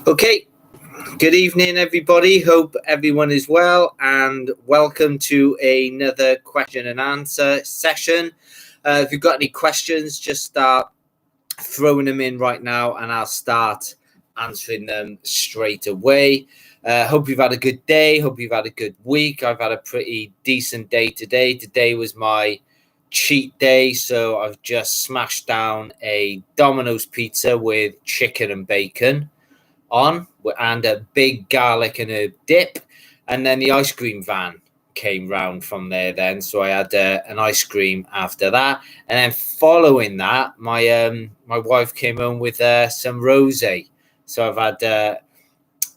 Okay, good evening, everybody. Hope everyone is well, and welcome to another question and answer session. If you've got any questions, just start throwing them in right now, and I'll start answering them straight away. Hope you've had a good day. Hope you've had a good week. I've had a pretty decent day today. Today was my cheat day, so I've just smashed down a Domino's pizza with chicken and bacon on and a big garlic and herb dip, and then the ice cream van came round from there then, so I had an ice cream after that, and then following that my wife came home with some rosé, so I've had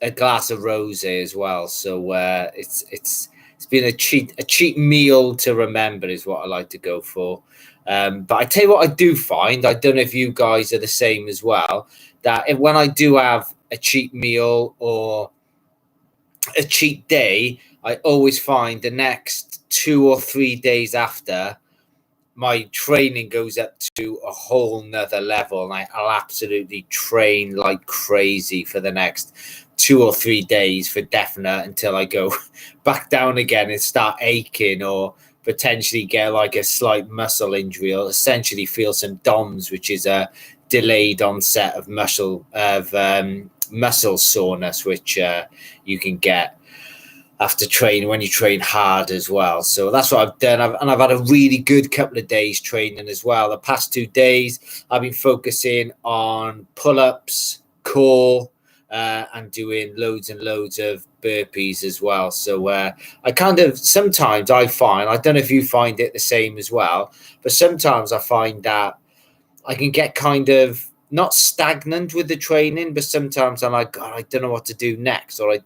a glass of rosé as well. So it's been a cheat meal to remember is what I like to go for. But I tell you what, I do find, I don't know if you guys are the same as well, that when I do have a cheat meal or a cheat day, I always find the next 2 or 3 days after, my training goes up to a whole nother level, and I'll absolutely train like crazy for the next 2 or 3 days for definite, until I go back down again and start aching, or potentially get like a slight muscle injury, or essentially feel some DOMS, which is a delayed onset of muscle soreness, which you can get after training when you train hard as well. So that's what I've done. I've had a really good couple of days training as well. The past 2 days I've been focusing on pull-ups, core, and doing loads and loads of burpees as well. So I kind of, sometimes I find, I don't know if you find it the same as well, but sometimes I find that I can get kind of not stagnant with the training, but sometimes I'm like, God, I don't know what to do next, or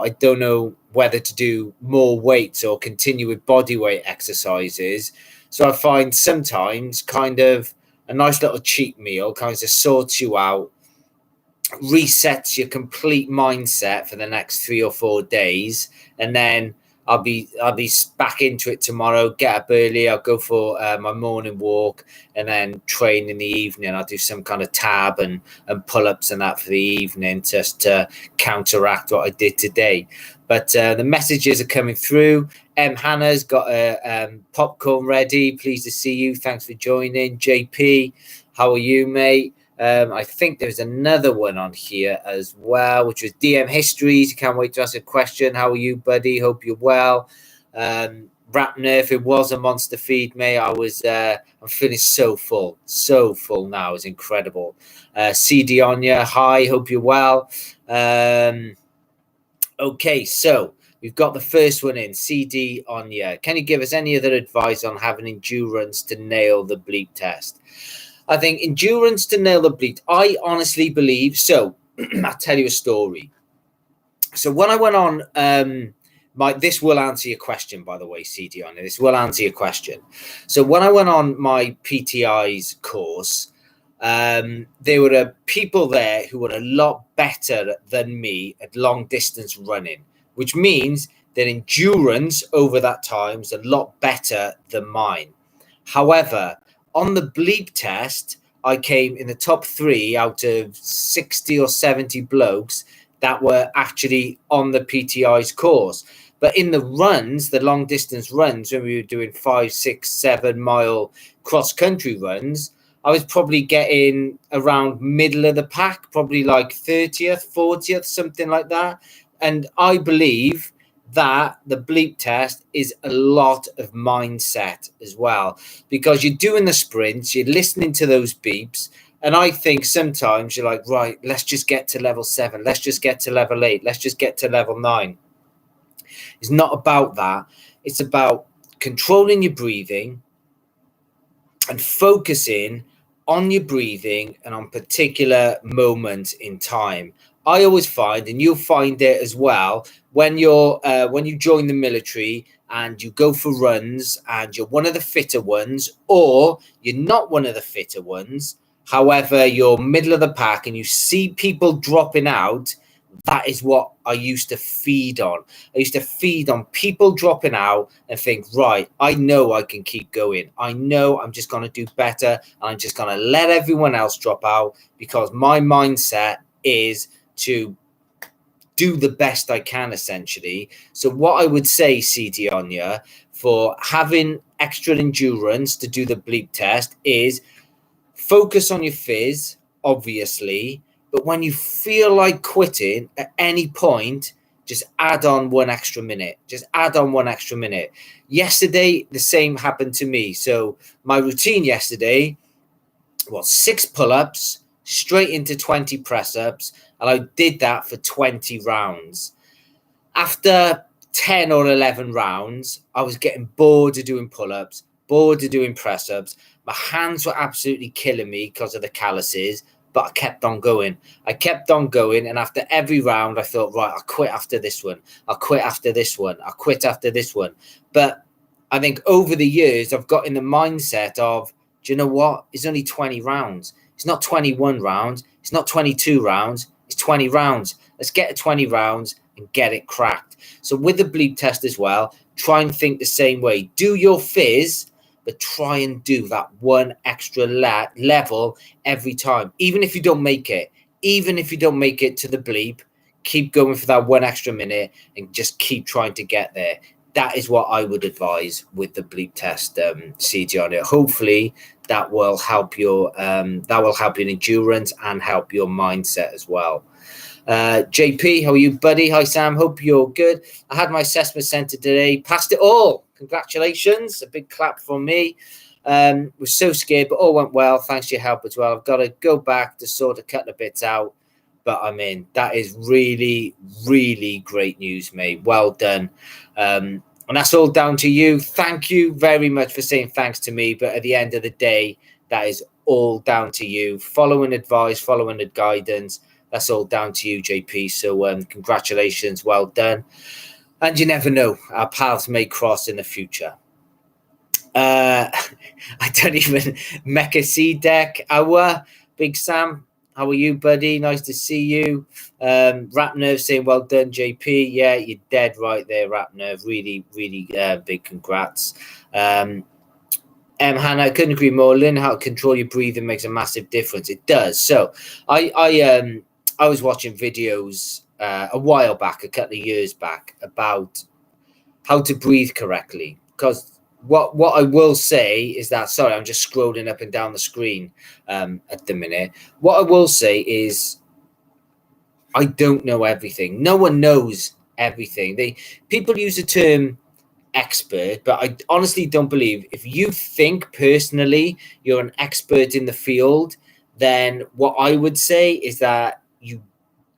I don't know whether to do more weights or continue with body weight exercises. So I find sometimes kind of a nice little cheat meal kind of sorts you out, resets your complete mindset for the next 3 or 4 days, and then I'll be back into it tomorrow. Get up early. I'll go for my morning walk, and then train in the evening. I'll do some kind of tab and pull-ups and that for the evening, just to counteract what I did today. But the messages are coming through. Hannah's got a popcorn ready. Pleased to see you. Thanks for joining. JP, how are you, mate? I think there's another one on here as well, which was DM Histories. Can't wait to ask a question. How are you, buddy? Hope you're well. Rapner, if it was a monster feed, mate, I'm feeling so full now. It's incredible. CD Anya, hi, hope you're well. Okay, so we've got the first one in. CD Anya, can you give us any other advice on having endurance to nail the bleep test? I think endurance to nail the bleep, I honestly believe. So I'll tell you a story. So when I went on, this will answer your question, by the way, CD on it. This will answer your question. So when I went on my PTI's course, there were people there who were a lot better than me at long distance running, which means that endurance over that time is a lot better than mine. However, on the bleep test, I came in the top 3 out of 60 or 70 blokes that were actually on the PTI's course. But in the runs, the long distance runs, when we were doing 5, 6, 7 mile cross country runs, I was probably getting around middle of the pack, probably like 30th, 40th, something like that. And I believe that the bleep test is a lot of mindset as well, because you're doing the sprints, you're listening to those beeps, and I think sometimes you're like, right, let's just get to level 7, let's just get to level 8, let's just get to level 9. It's not about that. It's about controlling your breathing and focusing on your breathing and on particular moments in time. I always find, and you'll find it as well, when you join the military and you go for runs and you're one of the fitter ones, or you're not one of the fitter ones, however, you're middle of the pack and you see people dropping out, that is what I used to feed on. I used to feed on people dropping out and think, right, I know I can keep going. I know I'm just going to do better, and I'm just going to let everyone else drop out, because my mindset is to do the best I can, essentially. So what I would say, CD Anya, for having extra endurance to do the bleep test is focus on your fizz, obviously, but when you feel like quitting at any point, just add on 1 extra minute. Just add on 1 extra minute. Yesterday, the same happened to me. So my routine yesterday was 6 pull-ups, straight into 20 press-ups, and I did that for 20 rounds. After 10 or 11 rounds, I was getting bored of doing pull-ups, bored of doing press-ups. My hands were absolutely killing me because of the calluses, but I kept on going. I kept on going, and after every round, I thought, right, I'll quit after this one. I'll quit after this one. I'll quit after this one. But I think over the years, I've got in the mindset of, do you know what? It's only 20 rounds. It's not 21 rounds. It's not 22 rounds. It's 20 rounds. Let's get to 20 rounds and get it cracked. So with the bleep test as well, try and think the same way. Do your fizz, but try and do that 1 extra level every time. Even if you don't make it, even if you don't make it to the bleep, keep going for that 1 extra minute and just keep trying to get there. That is what I would advise with the bleep test, CG on it. Hopefully that will help your endurance and help your mindset as well. JP, how are you, buddy? Hi, Sam. Hope you're good. I had my assessment center today. Passed it all. Congratulations. A big clap from me. Was so scared, but all went well. Thanks for your help as well. I've got to go back to sort of cut the bits out, but I mean, that is really, really great news, mate. Well done. And that's all down to you. Thank you very much for saying thanks to me. But at the end of the day, that is all down to you. Following advice, following the guidance. That's all down to you, JP. So congratulations. Well done. And you never know. Our paths may cross in the future. I don't even Mecha C deck. Our Big Sam. How are you, buddy? Nice to see you. Rap Nerve saying, well done, JP. Yeah, you're dead right there, Rap Nerve. Really, really big congrats. Hannah, I couldn't agree more. Learn how to control your breathing makes a massive difference. It does. So I was watching videos a while back, a couple of years back, about how to breathe correctly. Because what I will say is that, sorry, I'm just scrolling up and down the screen at the minute. What I will say is I don't know everything. No one knows everything. People use the term expert, but I honestly don't believe if you think personally you're an expert in the field, then what I would say is that you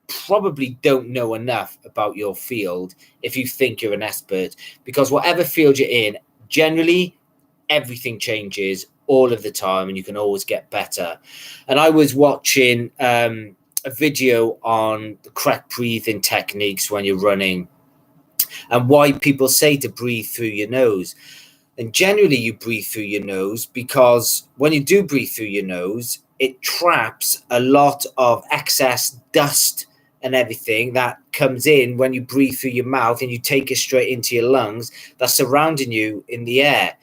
probably don't know enough about your field if you think you're an expert, because whatever field you're in, generally everything changes all of the time and you can always get better. And I was watching a video on the correct breathing techniques when you're running and why people say to breathe through your nose. And generally you breathe through your nose because when you do breathe through your nose, it traps a lot of excess dust and everything that comes in when you breathe through your mouth and you take it straight into your lungs that's surrounding you in the air.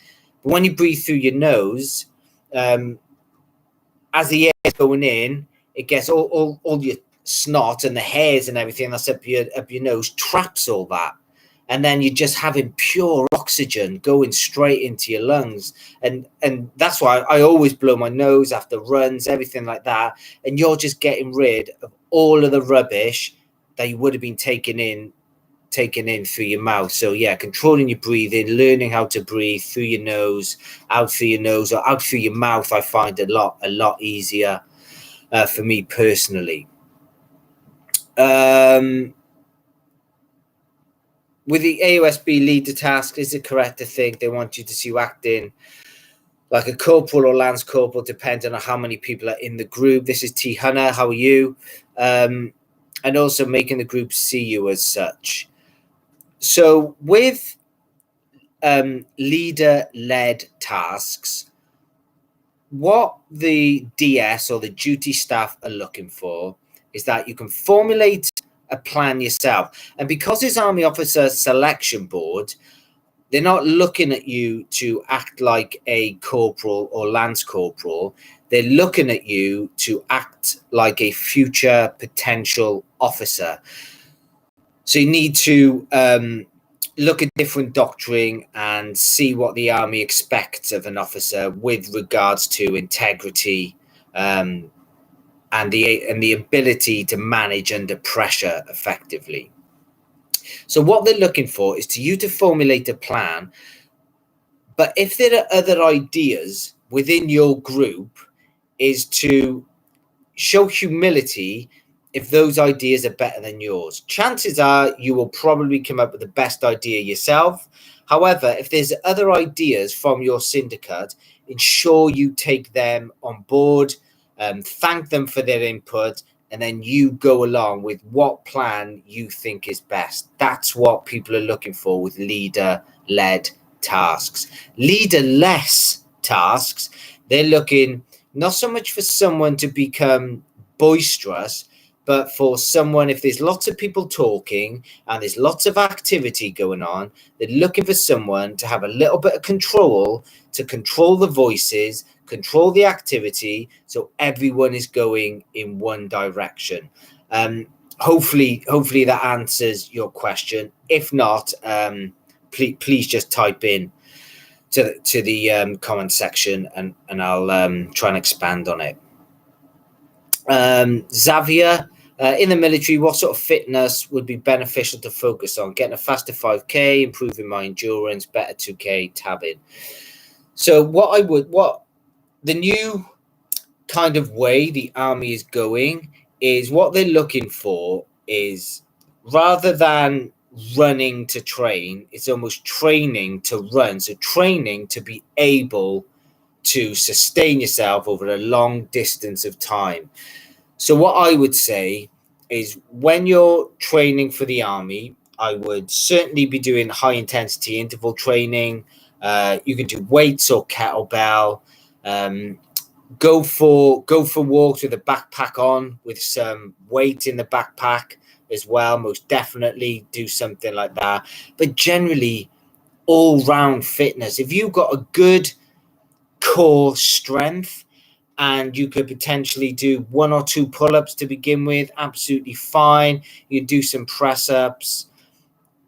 But when you breathe through your nose, as the air is going in, it gets all your snot and the hairs and everything that's up your nose traps all that. And then you're just having pure oxygen going straight into your lungs. And that's why I always blow my nose after runs, everything like that. And you're just getting rid of all of the rubbish that you would have been taking in through your mouth. So yeah, controlling your breathing, learning how to breathe through your nose, out through your nose or out through your mouth, I find a lot easier for me personally. With the AOSB leader task, is it correct to think they want you to see you acting like a corporal or lance corporal, depending on how many people are in the group? This is T. Hunter. How are you? And also making the group see you as such. So with leader-led tasks, what the DS or the duty staff are looking for is that you can formulate a plan yourself. And because it's Army Officer Selection Board, they're not looking at you to act like a corporal or lance corporal. They're looking at you to act like a future potential officer. So you need to look at different doctrine and see what the army expects of an officer with regards to integrity and the ability to manage under pressure effectively. So what they're looking for is you to formulate a plan. But if there are other ideas within your group, is to show humility if those ideas are better than yours. Chances are you will probably come up with the best idea yourself. However, if there's other ideas from your syndicate, ensure you take them on board, thank them for their input, and then you go along with what plan you think is best. That's what people are looking for with leader-led tasks. Leader-less tasks, they're looking not so much for someone to become boisterous, but for someone, if there's lots of people talking and there's lots of activity going on, they're looking for someone to have a little bit of control, to control the voices, control the activity, so everyone is going in one direction. Hopefully that answers your question. If not, please just type in to the comment section and I'll try and expand on it. Xavier, in the military, what sort of fitness would be beneficial to focus on? Getting a faster 5K, improving my endurance, better 2K, tabbing. So what the new kind of way the army is going is what they're looking for is rather than running to train, it's almost training to run. So training to be able to sustain yourself over a long distance of time. So what I would say is when you're training for the army, I would certainly be doing high intensity interval training. You can do weights or kettlebell. Go for walks with a backpack on with some weight in the backpack as well. Most definitely do something like that. But generally, all-round fitness. If you've got a good core strength and you could potentially do 1 or 2 pull-ups to begin with, absolutely fine. You do some press-ups.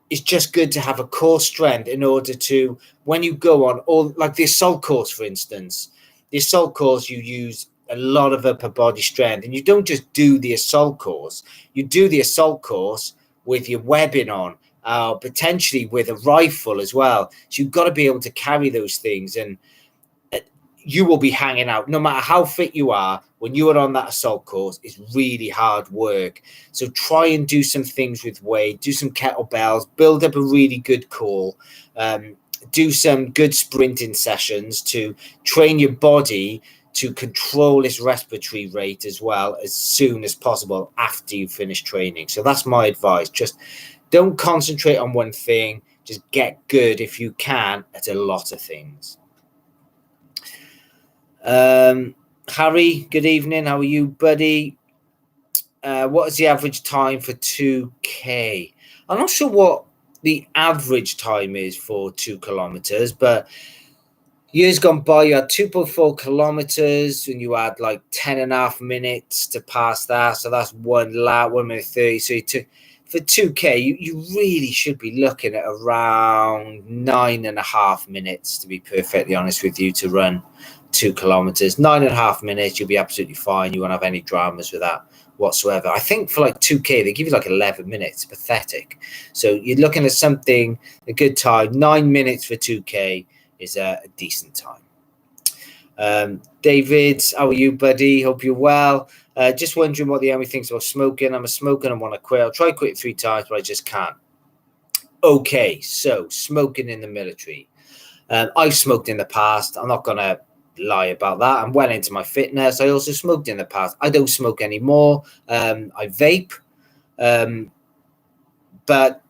It's just good to have a core strength in order to, when you go on, or like the assault course, for instance, the assault course, you use a lot of upper body strength, and you don't just do the assault course. You do the assault course with your webbing on, potentially with a rifle as well. So you've got to be able to carry those things, and you will be hanging out. No matter how fit you are, when you are on that assault course, it's really hard work. So try and do some things with weight, do some kettlebells, build up a really good core, do some good sprinting sessions to train your body to control its respiratory rate as well as soon as possible after you finish training. So that's my advice. Just don't concentrate on one thing. Just get good, if you can, at a lot of things. Harry, good evening. How are you, buddy? What is the average time for 2K? I'm not sure what the average time is for 2 kilometers, but years gone by, you had 2.4 kilometers and you had like 10.5 minutes to pass that. So that's 1 lap, 1 minute 30. So you took for 2K, you really should be looking at around 9.5 minutes, to be perfectly honest with you, to run 2 kilometers. 9.5 minutes, you'll be absolutely fine. You won't have any dramas with that whatsoever. I think for like 2K, they give you like 11 minutes. Pathetic. So you're looking at something, a good time. 9 minutes for 2K is a decent time. David, how are you, buddy? Hope you're well. Just wondering what the army thinks about smoking. I'm a smoker and want to quit. I'll try quit 3 times, but I just can't. Okay, so smoking in the military. I've smoked in the past. I'm not going to lie about that. I'm well into my fitness. I also smoked in the past. I don't smoke anymore. I vape, but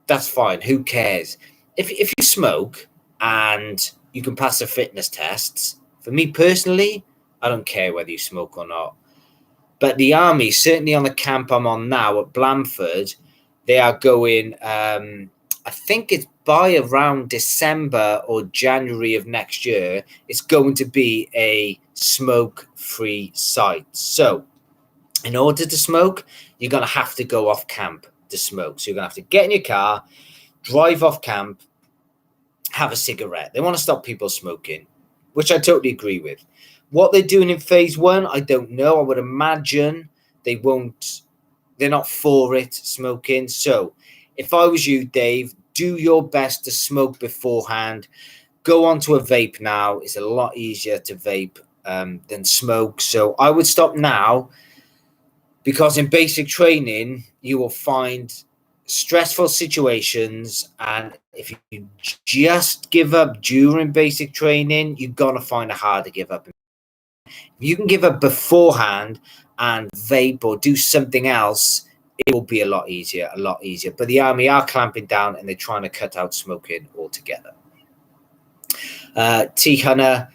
that's fine. Who cares? If you smoke and you can pass the fitness tests, for me personally, I don't care whether you smoke or not. But the army, certainly on the camp I'm on now at Blandford, they are going, I think it's by around December or January of next year, it's going to be a smoke-free site. So In order to smoke, you're going to have to go off camp to smoke. So you're going to have to get in your car, drive off camp, have a cigarette. They want to stop people smoking, which I totally agree with. What they're doing in phase 1, I don't know. I would imagine they're not for it, smoking. So if I was you, Dave, do your best to smoke beforehand. Go onto a vape now. It's a lot easier to vape than smoke. So I would stop now, because in basic training, you will find stressful situations, and if you just give up during basic training, you're going to find it hard to give up. If you can give up beforehand and vape or do something else, it will be a lot easier. But the army are clamping down, and they're trying to cut out smoking altogether. T. Hunter,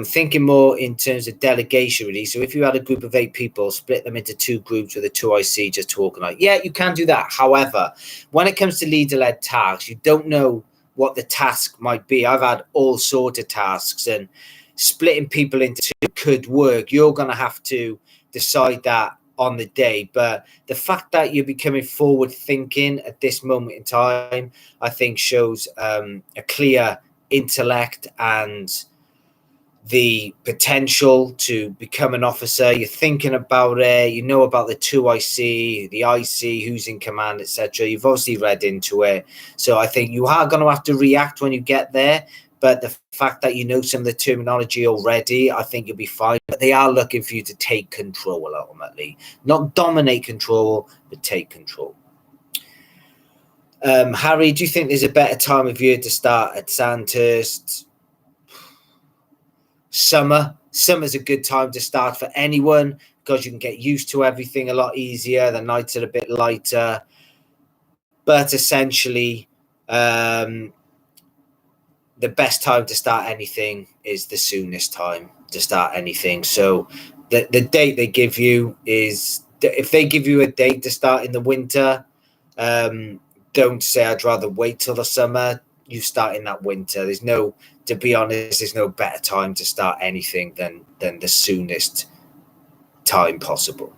thinking more in terms of delegation, really. So if you had a group of 8 people, split them into 2 groups with a 2IC just to organise. Yeah, you can do that. However, when it comes to leader-led tasks, you don't know what the task might be. I've had all sorts of tasks, and splitting people into 2 could work. You're going to have to decide that on the day. But the fact that you're becoming forward-thinking at this moment in time, I think shows a clear intellect and the potential to become an officer. You're thinking about it, you know about the 2IC, the IC, who's in command, etc. You've obviously read into it. So I think you are going to have to react when you get there. But the fact that you know some of the terminology already, I think you'll be fine. But they are looking for you to take control ultimately. Not dominate control, but take control. Harry, do you think there's a better time of year to start at Santos? Summer's a good time to start for anyone, because you can get used to everything a lot easier. The nights are a bit lighter. But essentially, the best time to start anything is the soonest time to start anything. So the date they give you is, if they give you a date to start in the winter, don't say I'd rather wait till the summer. You start in that winter. To be honest, there's no better time to start anything than the soonest time possible.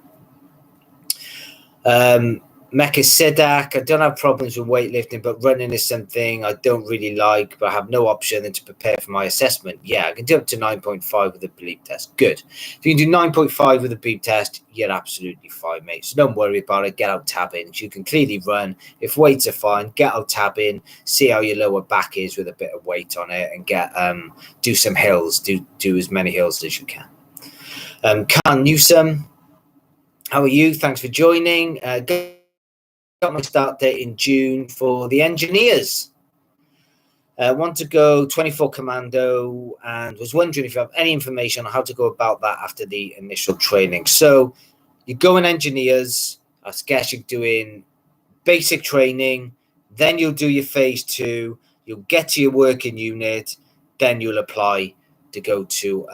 Mecca Sidak, I don't have problems with weightlifting, but running is something I don't really like, but I have no option than to prepare for my assessment. Yeah, I can do up to 9.5 with a bleep test. Good. If you can do 9.5 with a bleep test, you're absolutely fine, mate. So don't worry about it. Get out tabbing. You can clearly run. If weights are fine, get out tabbing. See how your lower back is with a bit of weight on it, and do some hills. Do as many hills as you can. Can Newsome, how are you? Thanks for joining. Got my start date in June for the engineers. Want to go 24 commando, and was wondering if you have any information on how to go about that after the initial training. So you go in engineers. I guess you're doing basic training, then you'll do your phase 2. You'll get to your working unit, then you'll apply to go to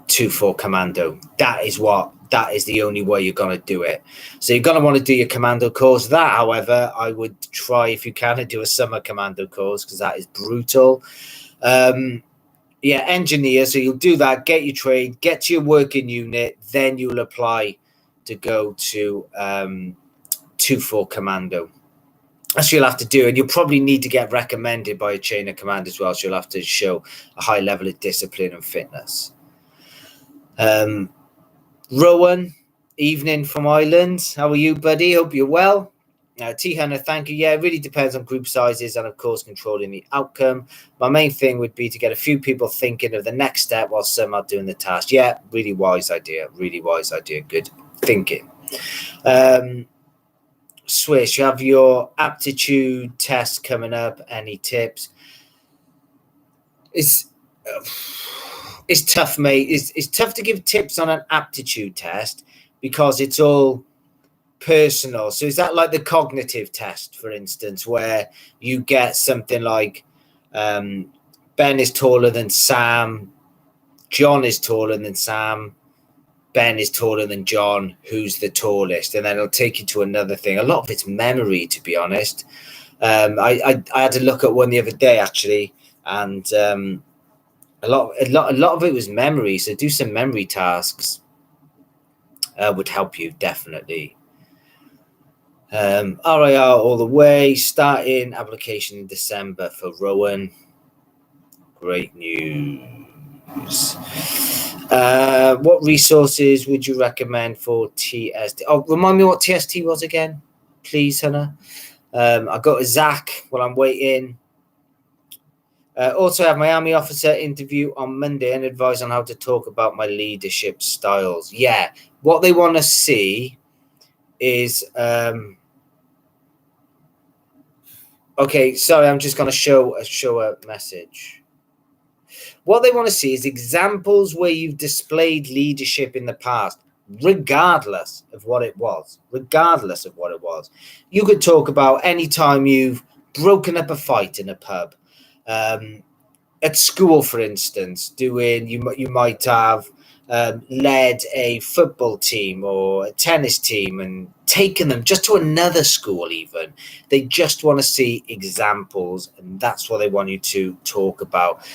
2-4 commando. That is the only way you're going to do it. So you're going to want to do your commando course. That, however, I would try, if you can, to do a summer commando course, because that is brutal. Engineer. So you'll do that, get your trade, get to your working unit, then you'll apply to go to 2-4 commando. That's what you'll have to do, and you'll probably need to get recommended by a chain of command as well. So you'll have to show a high level of discipline and fitness. Rowan, evening from Ireland. How are you, buddy? Hope you're well. T. Hunter, thank you. Yeah, it really depends on group sizes and, of course, controlling the outcome. My main thing would be to get a few people thinking of the next step while some are doing the task. Yeah, really wise idea. Really wise idea. Good thinking. Swish, you have your aptitude test coming up. Any tips? It's tough, mate. It's tough to give tips on an aptitude test because it's all personal. So is that like the cognitive test, for instance, where you get something like Ben is taller than Sam, John is taller than Sam, Ben is taller than John, who's the tallest? And then it'll take you to another thing. A lot of it's memory, to be honest. I had to look at one the other day, actually, and a lot of it was memory. So do some memory tasks. would help you definitely. RIR all the way, starting application in December for Rowan. Great news. What resources would you recommend for TST? Oh, remind me what TST was again, please, Hannah. I got a Zach while I'm waiting. Also have my Army officer interview on Monday and advice on how to talk about my leadership styles. Yeah, what they want to see is okay, sorry, I'm just going to show a message. What they want to see is examples where you've displayed leadership in the past, regardless of what it was. Regardless of what it was. You could talk about any time you've broken up a fight in a pub. At school, for instance, you might have led a football team or a tennis team and taken them just to another school even. They just want to see examples, and that's what they want you to talk about.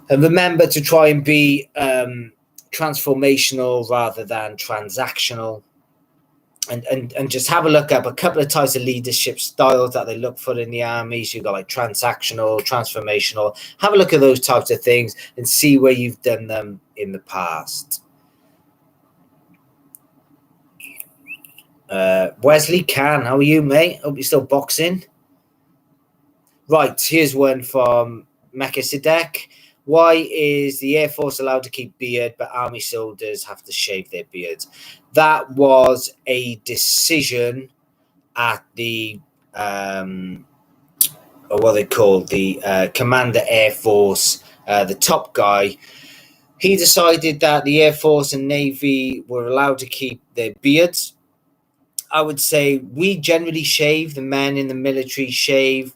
And remember to try and be transformational rather than transactional. And just have a look up a couple of types of leadership styles that they look for in the army. So you've got like transactional, transformational. Have a look at those types of things and see where you've done them in the past. Wesley Can, how are you, mate? Hope you're still boxing. Right, here's one from Melchizedek. Why is the Air Force allowed to keep beard, but Army soldiers have to shave their beards? That was a decision at the or what they call the Commander Air Force, the top guy. He decided that the Air Force and Navy were allowed to keep their beards. I would say we generally shave, the men in the military shave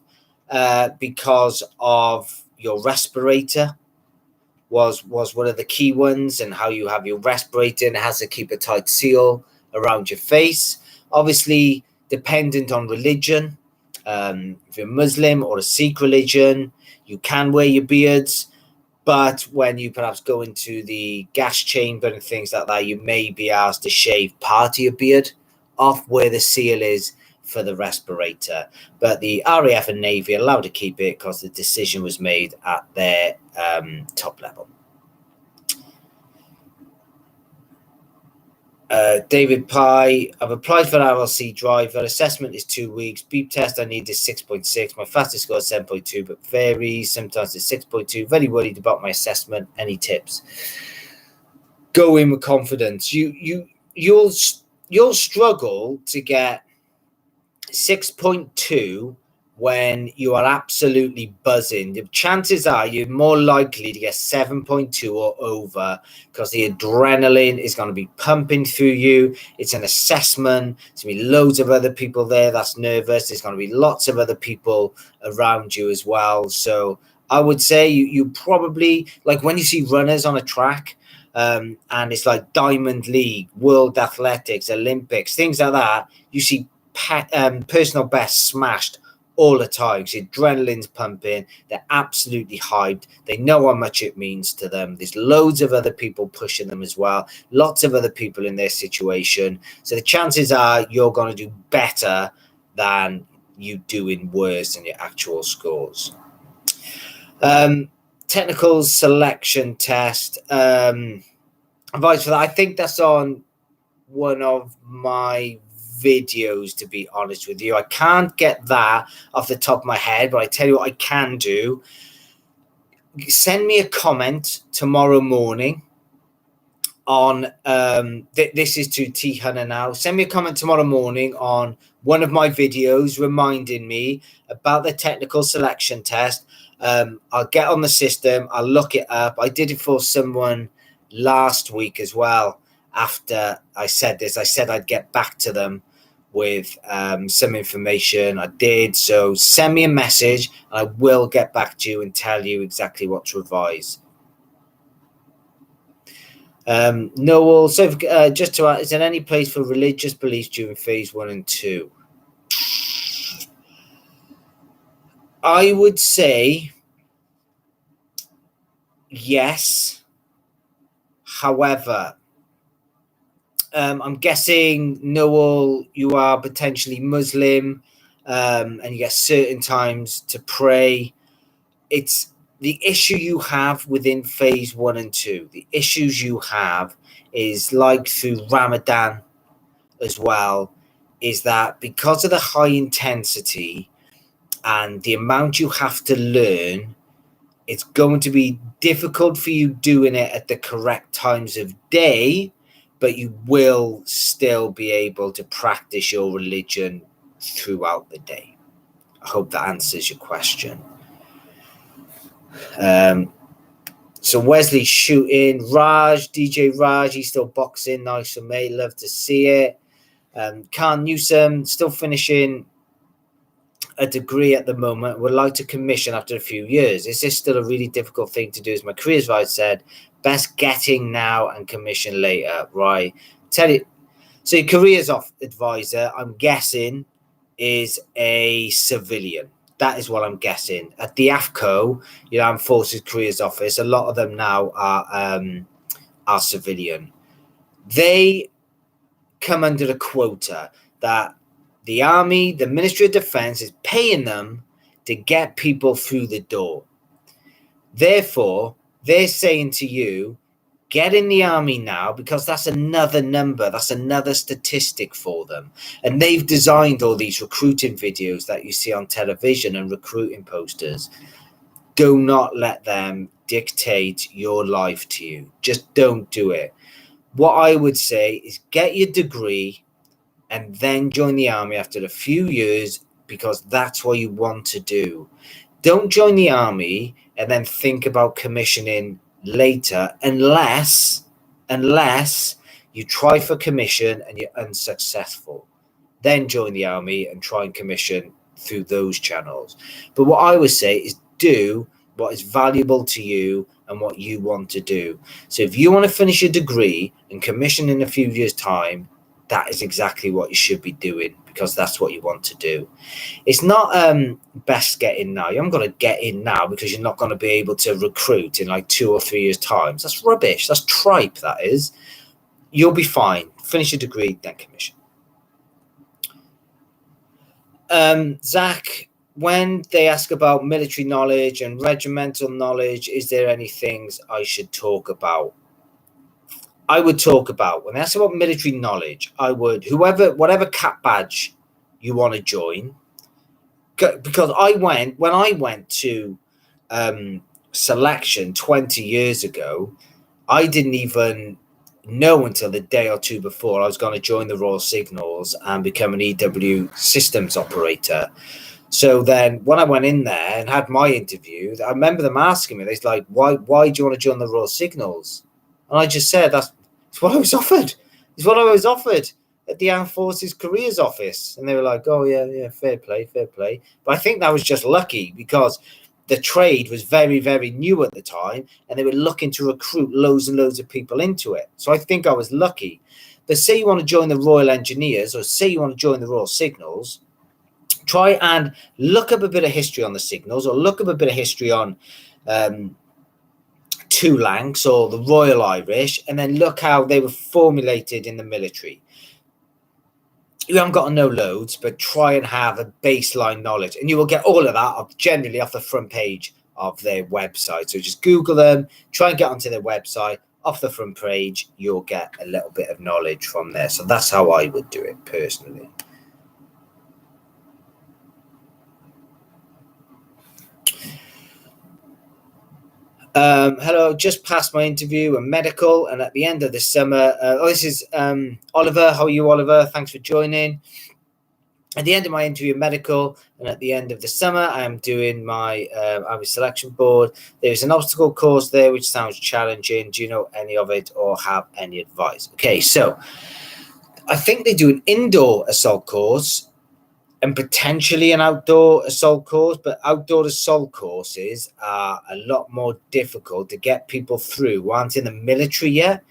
because of your respirator was one of the key ones, and how you have your respirator, and it has to keep a tight seal around your face. Obviously, dependent on religion. If you're Muslim or a Sikh religion, you can wear your beards. But when you perhaps go into the gas chamber and things like that, you may be asked to shave part of your beard off where the seal is for the respirator. But the RAF and Navy are allowed to keep it because the decision was made at their top level. David Pye, I've applied for RLC driver. Assessment is 2 weeks. Beep test I need is 6.6. My fastest score is 7.2, but varies. Sometimes it's 6.2. Very worried about my assessment. Any tips? Go in with confidence. You'll struggle to get 6.2 when you are absolutely buzzing. The chances are you're more likely to get 7.2 or over because the adrenaline is going to be pumping through you. It's an assessment. There's going to be loads of other people there that's nervous. There's going to be lots of other people around you as well. So I would say you probably, like when you see runners on a track, and it's like Diamond League, World Athletics, Olympics, things like that, you see personal best smashed all the time. So adrenaline's pumping. They're absolutely hyped. They know how much it means to them. There's loads of other people pushing them as well. Lots of other people in their situation. So the chances are you're going to do better than you doing worse than your actual scores. Technical selection test. Advice for that. I think that's on one of my videos, to be honest with you. I can't get that off the top of my head, but I tell you what I can do. Send me a comment tomorrow morning on this is to T Hunter now. Send me a comment tomorrow morning on one of my videos reminding me about the technical selection test. I'll get on the system, I'll look it up. I did it for someone last week as well. After I said this, I said I'd get back to them with some information. I did. So send me a message and I will get back to you and tell you exactly what to revise. Noel, so just to add, is there any place for religious beliefs during phase 1 and 2? I would say yes. However, I'm guessing, Noel, you are potentially Muslim, and you get certain times to pray. It's the issue you have within phase 1 and 2. The issues you have is like through Ramadan as well, is that because of the high intensity and the amount you have to learn, it's going to be difficult for you doing it at the correct times of day, but you will still be able to practice your religion throughout the day. I hope that answers your question. So Wesley's shooting. DJ Raj, he's still boxing. Nice for me. Love to see it. Khan Newsom, still finishing a degree at the moment, would like to commission after a few years. Is this still a really difficult thing to do? As my career advisor said, best getting now and commission later, right? Tell you. So your careers advisor, I'm guessing, is a civilian. That is what I'm guessing. At the AFCO, Armed Forces Careers Office, a lot of them now are civilian. They come under the quota that the Army, the Ministry of Defense is paying them to get people through the door. Therefore, they're saying to you, get in the Army now, because that's another number, that's another statistic for them. And they've designed all these recruiting videos that you see on television and recruiting posters. Do not let them dictate your life to you. Just don't do it. What I would say is get your degree and then join the Army after a few years, because that's what you want to do. Don't join the Army and then think about commissioning later, unless you try for commission and you're unsuccessful. Then join the Army and try and commission through those channels. But what I would say is do what is valuable to you and what you want to do. So if you want to finish a degree and commission in a few years' time, that is exactly what you should be doing, because that's what you want to do. It's not best get in now. You haven't got to get in now because you're not going to be able to recruit in like 2 or 3 years' time. That's rubbish. That's tripe, that is. You'll be fine. Finish your degree, then commission. Zach, when they ask about military knowledge and regimental knowledge, is there any things I should talk about? I would talk about, when they ask about military knowledge, I would, whatever cap badge you want to join, because when I went to selection 20 years ago, I didn't even know until the day or two before I was going to join the Royal Signals and become an EW systems operator. So then when I went in there and had my interview, I remember them asking me, they're like, why do you want to join the Royal Signals? And I just said, that's what I was offered. It's what I was offered at the Armed Forces Careers Office. And they were like, oh, yeah, fair play. But I think that was just lucky, because the trade was very, very new at the time, and they were looking to recruit loads and loads of people into it. So I think I was lucky. But say you want to join the Royal Engineers, or say you want to join the Royal Signals, try and look up a bit of history on the Signals, or look up a bit of history on Two Lancs or the Royal Irish, and then look how they were formulated in the military. You haven't got to know loads, but try and have a baseline knowledge, and you will get all of that generally off the front page of their website. So just Google them, try and get onto their website. Off the front page, you'll get a little bit of knowledge from there. So that's how I would do it personally. Hello, just passed my interview and medical, and at the end of the summer, this is Oliver. How are you, Oliver? Thanks for joining. At the end of my interview and medical, and at the end of the summer, I am doing my Army selection board. There's an obstacle course there, which sounds challenging. Do you know any of it or have any advice? Okay, so I think they do an indoor assault course and potentially an outdoor assault course, but outdoor assault courses are a lot more difficult to get people through who aren't in the military yet.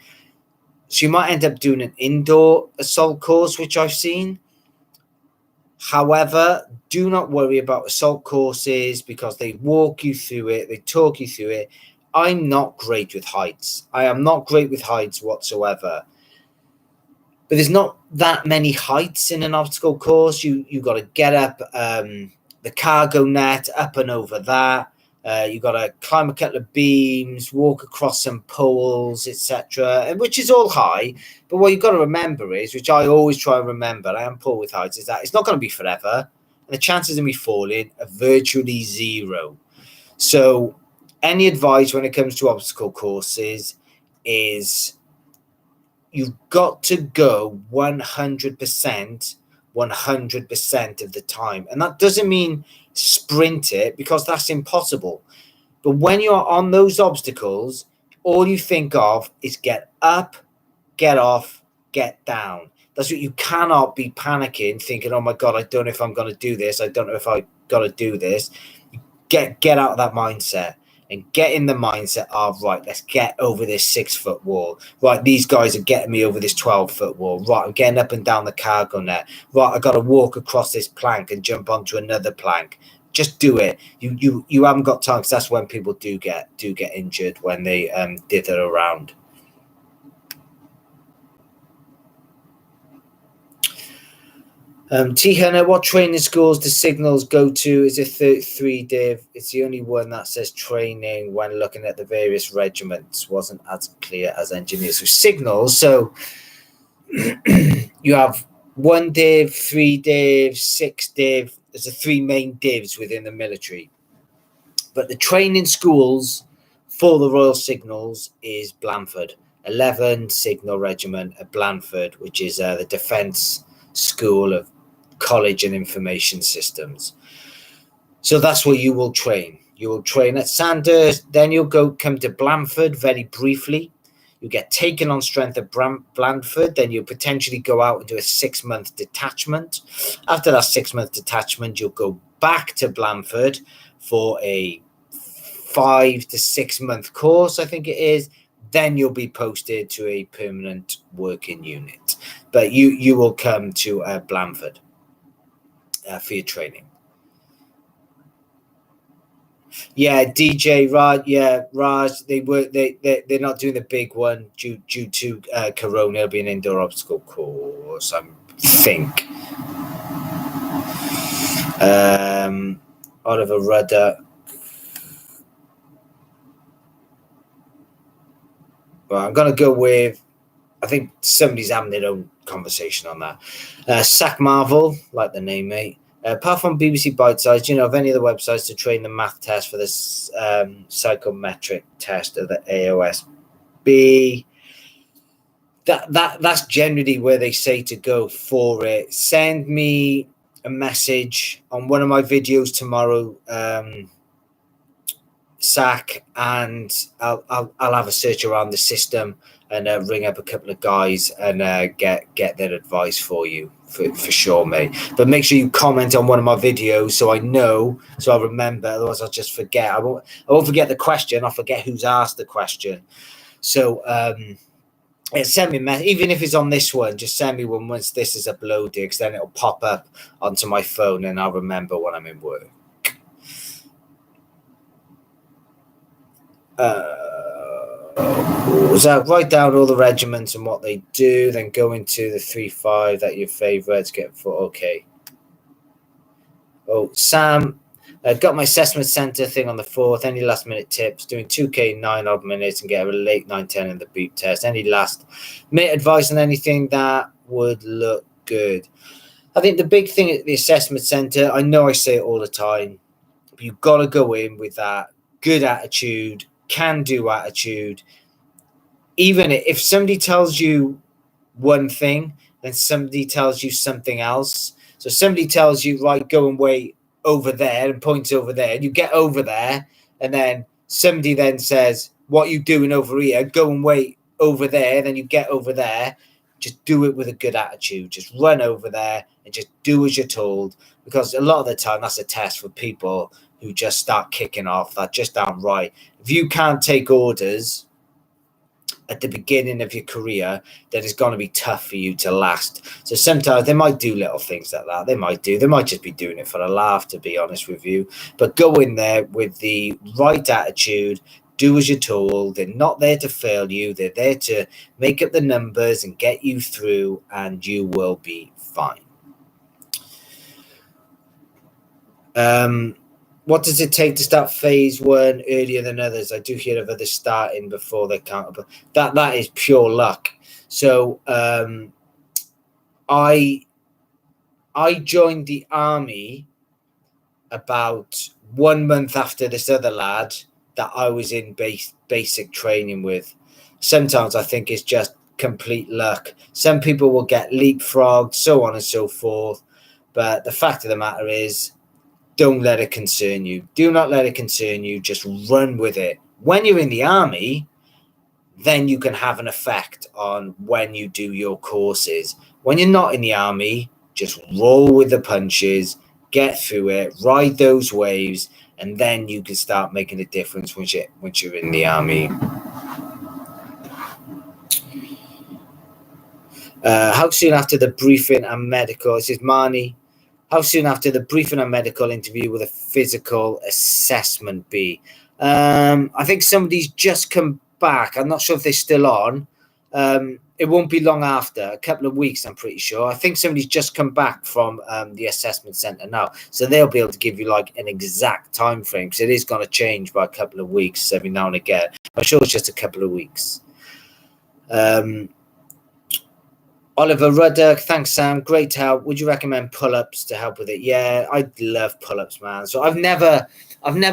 So you might end up doing an indoor assault course, which I've seen. However, do not worry about assault courses, because they walk you through it, they talk you through it. I'm not great with heights. I am not great with heights whatsoever. but there's not that many heights in an obstacle course. You got to get up the cargo net, up and over that. You got to climb a couple of beams, walk across some poles, etc., which is all high. But what you've got to remember is, which I always try and remember, I am poor with heights, is that it's not going to be forever. And the chances of me falling are virtually zero. So any advice when it comes to obstacle courses is you've got to go 100% of the time. And that doesn't mean sprint it, because that's impossible. But when you're on those obstacles, all you think of is get up, get off, get down. That's what you cannot be panicking, thinking, oh my God, I don't know if I'm going to do this. I don't know if I got to do this. Get out of that mindset and get in the mindset of, right, let's get over this 6-foot wall. Right, these guys are getting me over this 12-foot wall. Right, I'm getting up and down the cargo net. Right, I got to walk across this plank and jump onto another plank. Just do it. You haven't got time, because that's when people do get injured, when they dither around. T. Hunter, what training schools do Signals go to? Is it 33 div? It's the only one that says training when looking at the various regiments. Wasn't as clear as engineers. So Signals, so you have 1 div, 3 div, 6 div. There's the 3 main divs within the military. But the training schools for the Royal Signals is Blandford. 11 Signal Regiment at Blandford, which is the Defence School of College and Information Systems. So that's where you will train. You will train at Santos, then you'll come to Blandford very briefly. You get taken on strength at Blandford, then you potentially go out and do a 6-month detachment. After that 6-month detachment, you'll go back to Blandford for a 5 to 6 month course, I think it is. Then you'll be posted to a permanent working unit. But you will come to Blandford for your training. Yeah, DJ Raj. Yeah, Raj. They're not doing the big one due to Corona. It'll be an indoor obstacle course, I think. Oliver Rudder. Well, I'm gonna go with. I think somebody's having their own conversation on that. Sack Marvel, like the name, mate. Apart from BBC Bite Size, do you know of any other websites to train the math test for this psychometric test of the AOSB? That's generally where they say to go for it. Send me a message on one of my videos tomorrow, Sack, and I'll have a search around the system and ring up a couple of guys and get their advice for you for sure, mate. But make sure you comment on one of my videos so I know, so I'll remember. Otherwise, I'll just forget. I won't forget the question. I'll forget who's asked the question. So send me a message, even if it's on this one. Just send me one once this is uploaded, because then it'll pop up onto my phone and I'll remember when I'm in work. So write down all the regiments and what they do, then go into the 3-5 that your favourites get for. Okay. Oh, Sam, got my assessment centre thing on the 4th. Any last minute tips? Doing 2K in 9 odd minutes and get a late 9-10 in the Boob test. Any last minute advice on anything that would look good? I think the big thing at the assessment centre, I know I say it all the time, but you've got to go in with that good attitude, can-do attitude. Even if somebody tells you one thing, then somebody tells you something else. So somebody tells you, right, go and wait over there, and points over there, and you get over there, and then somebody then says, what are you doing over here? Go and wait over there. Then you get over there. Just do it with a good attitude. Just run over there and just do as you're told, because a lot of the time that's a test for people who just start kicking off, that just aren't right. If you can't take orders at the beginning of your career, then it's going to be tough for you to last. So sometimes they might do little things like that. They might just be doing it for a laugh, to be honest with you. But go in there with the right attitude, do as you're told. They're not there to fail you. They're there to make up the numbers and get you through, and you will be fine. What does it take to start phase 1 earlier than others? I do hear of others starting before they're countable. That is pure luck. So I joined the army about 1 month after this other lad that I was in basic training with. Sometimes I think it's just complete luck. Some people will get leapfrogged, so on and so forth. But the fact of the matter is, don't let it concern you. Do not let it concern you. Just run with it. When you're in the army, then you can have an effect on when you do your courses. When you're not in the army, just roll with the punches, get through it, ride those waves, and then you can start making a difference once you're in the army. How soon after the briefing and medical? This is Marnie. How soon after the briefing and medical interview will a physical assessment be? I think somebody's just come back. I'm not sure if they're still on. It won't be long after, a couple of weeks, I'm pretty sure. I think somebody's just come back from the assessment centre now. So they'll be able to give you like an exact time frame, because it is going to change by a couple of weeks every now and again. I'm sure it's just a couple of weeks. Oliver Ruddock, thanks, Sam. Great help. Would you recommend pull-ups to help with it? Yeah, I love pull-ups, man. So I've never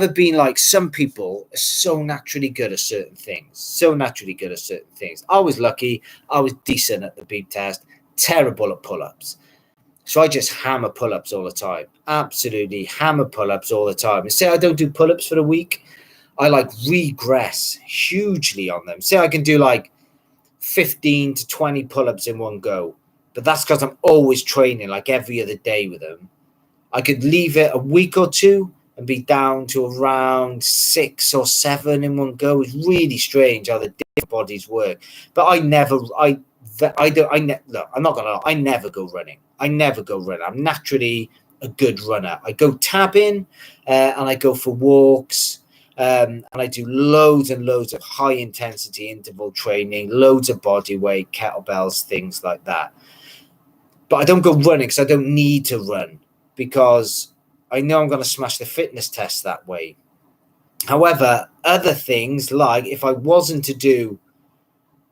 been like, some people are so naturally good at certain things. I was lucky. I was decent at the beep test, terrible at pull-ups. So I just hammer pull-ups all the time. Absolutely hammer pull-ups all the time. And say I don't do pull-ups for a week, I like regress hugely on them. Say I can do like 15 to 20 pull-ups in one go, but that's because I'm always training like every other day with them. I could leave it a week or two and be down to around 6 or 7 in one go. It's really strange how the different bodies work. But I'm not gonna lie, I never go running. I'm naturally a good runner. I go tabbing and I go for walks. And I do loads and loads of high intensity interval training, loads of body weight, kettlebells, things like that. But I don't go running because I don't need to run, because I know I'm going to smash the fitness test that way. However, other things, like if I wasn't to do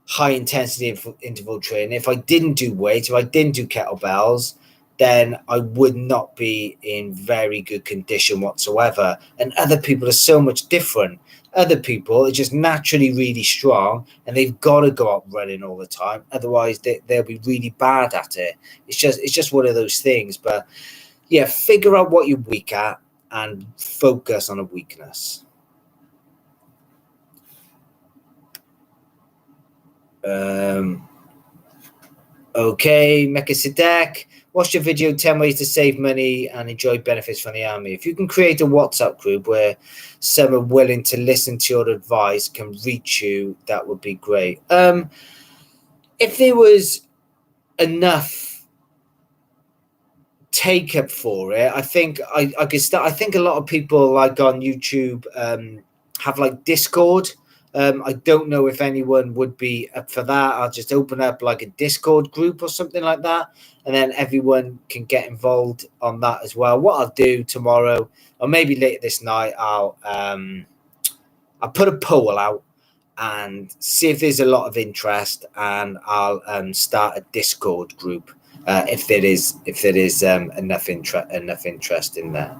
high intensity interval training, if I didn't do weights, if I didn't do kettlebells, then I would not be in very good condition whatsoever. And other people are so much different. Other people are just naturally really strong, and they've got to go out running all the time. Otherwise, they'll be really bad at it. It's just one of those things. But yeah, figure out what you're weak at and focus on a weakness. Okay, Mechasidek. Watch your video 10 ways to save money and enjoy benefits from the army. If you can create a WhatsApp group where some are willing to listen to your advice, can reach you, that would be great. If there was enough take up for it, I think I could start. I think a lot of people like on YouTube have like Discord. I don't know if anyone would be up for that. I'll just open up like a Discord group or something like that, and then everyone can get involved on that as well. What I'll do tomorrow, or maybe later this night, I'll put a poll out and see if there's a lot of interest, and I'll start a Discord group if there is enough interest in there.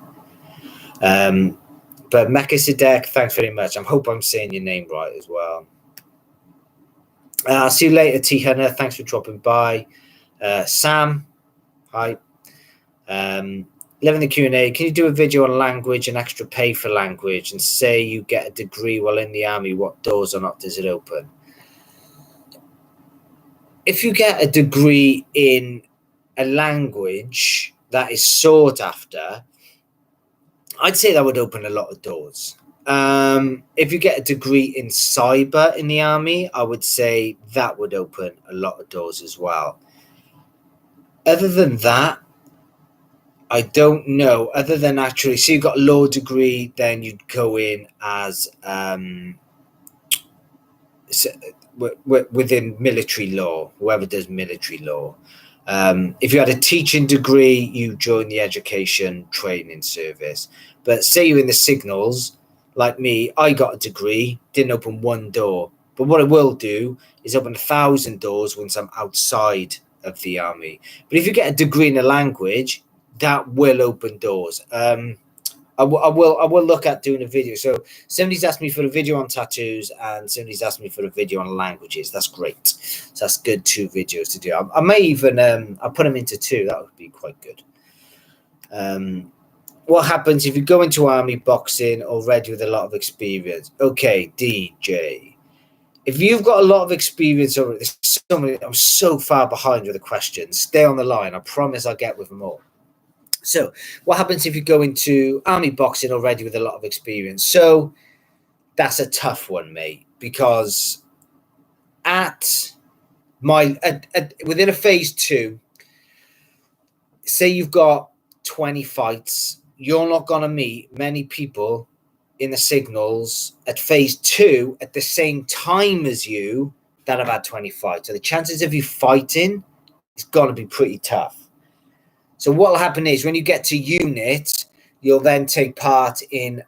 But Mechasidek, thanks very much. I hope I'm saying your name right as well. I'll see you later, T. Hunter. Thanks for dropping by. Sam, hi. Living the Q&A. Can you do a video on language and extra pay for language, and say you get a degree while in the army? What doors or not does it open? If you get a degree in a language that is sought after, I'd say that would open a lot of doors. If you get a degree in cyber in the army, I would say that would open a lot of doors as well. Other than that, I don't know. Other than actually, so you've got a law degree, then you'd go in as within military law, whoever does military law. If you had a teaching degree, you join the education training service. But say you're in the signals, like me, I got a degree, didn't open one door. But what I will do is open 1,000 doors once I'm outside of the army. But if you get a degree in a language, that will open doors. I will look at doing a video. So somebody's asked me for a video on tattoos, and somebody's asked me for a video on languages. That's great. So that's good, 2 videos to do. I may even I'll put them into 2. That would be quite good. What happens if you go into army boxing already with a lot of experience? Okay, DJ. If you've got a lot of experience already, I'm so far behind with the questions. Stay on the line. I promise I'll get with them all. So what happens if you go into army boxing already with a lot of experience? So that's a tough one, mate, because within a phase 2, say you've got 20 fights, you're not going to meet many people in the signals at phase 2 at the same time as you that have had 20 fights. So the chances of you fighting is going to be pretty tough. So what will happen is when you get to unit, you'll then take part in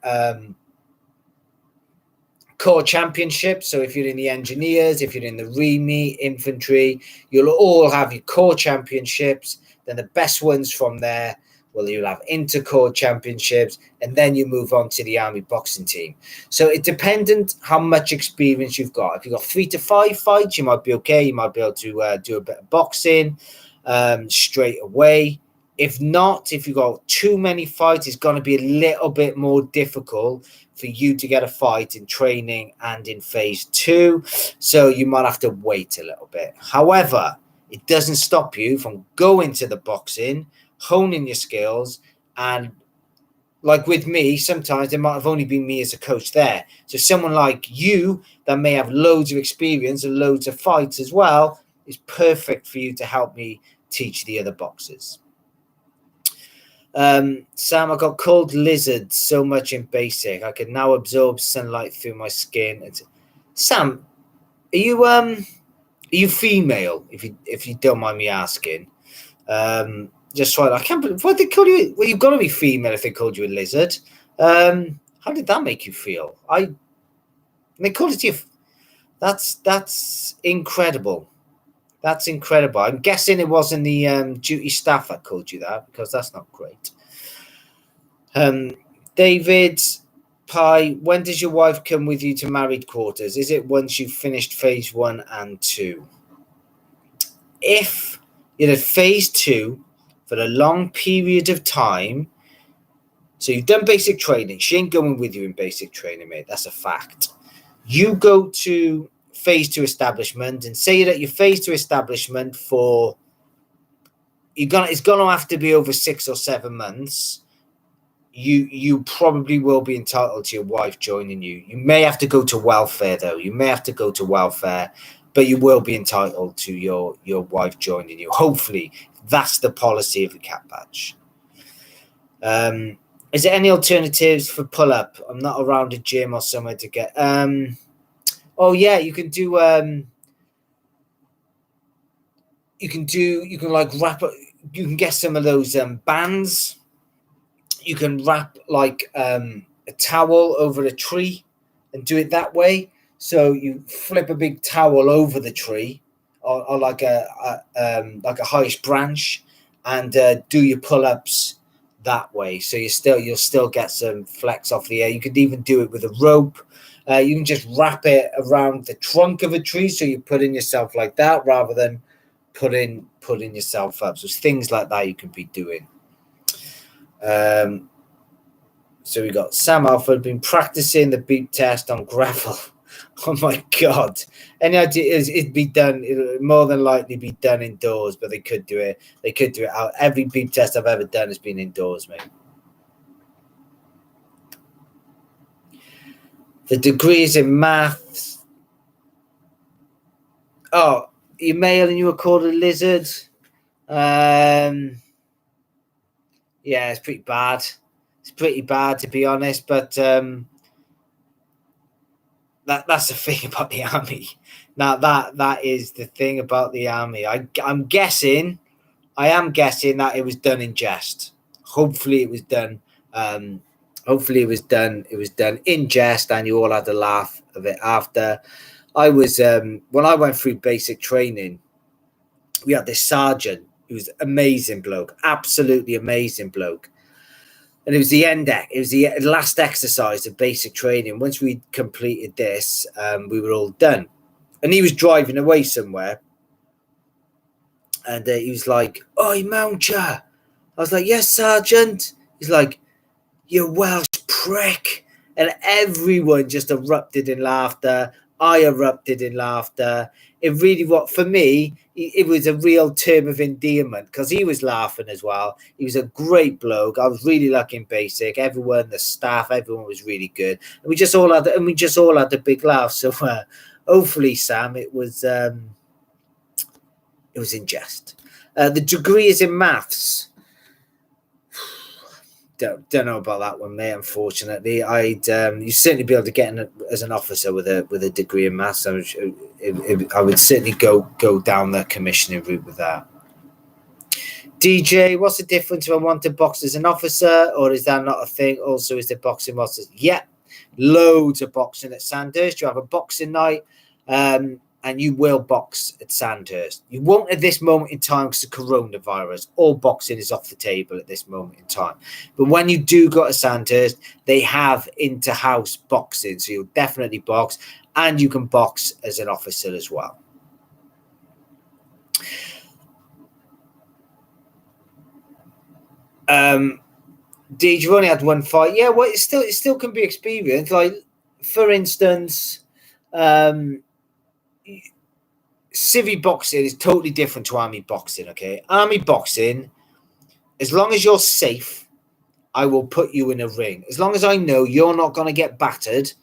core championships. So if you're in the engineers, if you're in the REME, infantry, you'll all have your core championships. Then the best ones from there, well, you'll have intercore championships, and then you move on to the army boxing team. So it's dependent how much experience you've got. If you've got 3 to 5 fights, you might be okay. You might be able to do a bit of boxing straight away. If not, if you've got too many fights, it's going to be a little bit more difficult for you to get a fight in training and in phase 2. So you might have to wait a little bit. However, it doesn't stop you from going to the boxing, honing your skills. And like with me, sometimes there might have only been me as a coach there. So someone like you that may have loads of experience and loads of fights as well is perfect for you to help me teach the other boxers. Sam, I got cold lizards so much in basic. I can now absorb sunlight through my skin. Sam, are you female? If you don't mind me asking, just so I can't believe what they call you. Well, you've got to be female if they called you a lizard. How did that make you feel? They called it you. That's incredible. That's incredible. I'm guessing it wasn't the duty staff that called you that, because that's not great. David Pie, when does your wife come with you to married quarters? Is it once you've finished phase 1 and 2? If you're at phase 2 for a long period of time, so you've done basic training, she ain't going with you in basic training, mate. That's a fact. You go to phase 2 establishment and say that your phase 2 establishment for it's gonna have to be over 6 or 7 months. You probably will be entitled to your wife joining you. You may have to go to welfare though. You may have to go to welfare, but you will be entitled to your wife joining you. Hopefully, that's the policy of the cat badge. Is there any alternatives for pull up? I'm not around a gym or somewhere to get. Oh yeah, you can do. You can like wrap up. You can get some of those bands. You can wrap like a towel over a tree and do it that way. So you flip a big towel over the tree, or like a highest branch, and do your pull-ups that way. So you'll still get some flex off the air. You could even do it with a rope. You can just wrap it around the trunk of a tree, so you're putting yourself like that rather than putting yourself up. So things like that you can be doing. So we got Sam Alford been practicing the beep test on gravel. Oh my god! Any idea? It'd be done. It'll more than likely be done indoors, but they could do it. They could do it out. Every beep test I've ever done has been indoors, mate. The degrees in maths. Oh, you're male and you were called a lizard. Yeah, it's pretty bad. It's pretty bad, to be honest, but that's the thing about the army. Now that is the thing about the army. I am guessing that it was done in jest. Hopefully it was done. Hopefully it was done. It was done in jest, and you all had a laugh of it after. I was when I went through basic training, we had this sergeant who was amazing bloke, absolutely amazing bloke. And it was the it was the last exercise of basic training. Once we completed this, we were all done. And he was driving away somewhere. And he was like, "Oi, Mouncher." I was like, "Yes, Sergeant." He's like, "You Welsh prick." And everyone just erupted in laughter. I erupted in laughter. It really, for me, it was a real term of endearment because he was laughing as well. He was a great bloke. I was really lucky in basic. Everyone, the staff, everyone was really good. And we just all had a big laugh. So hopefully, Sam, it was in jest. The degree is in maths. Don't know about that one, mate. Unfortunately, I'd you certainly be able to get in as an officer with a degree in maths. I would certainly go down the commissioning route with that. DJ, what's the difference if I want to box as an officer, or is that not a thing? Also, is there boxing masters? Yeah, loads of boxing at Santos. You have a boxing night, and you will box at Sandhurst. You won't at this moment in time because of coronavirus. All boxing is off the table at this moment in time. But when you do go to Sandhurst, they have inter-house boxing. So you'll definitely box, and you can box as an officer as well. Did you only had one fight? Yeah, well, it still can be experienced. Like, for instance, civvy boxing is totally different to army boxing. Okay, army boxing, as long as you're safe, I will put you in a ring. As long as I know you're not going to get battered,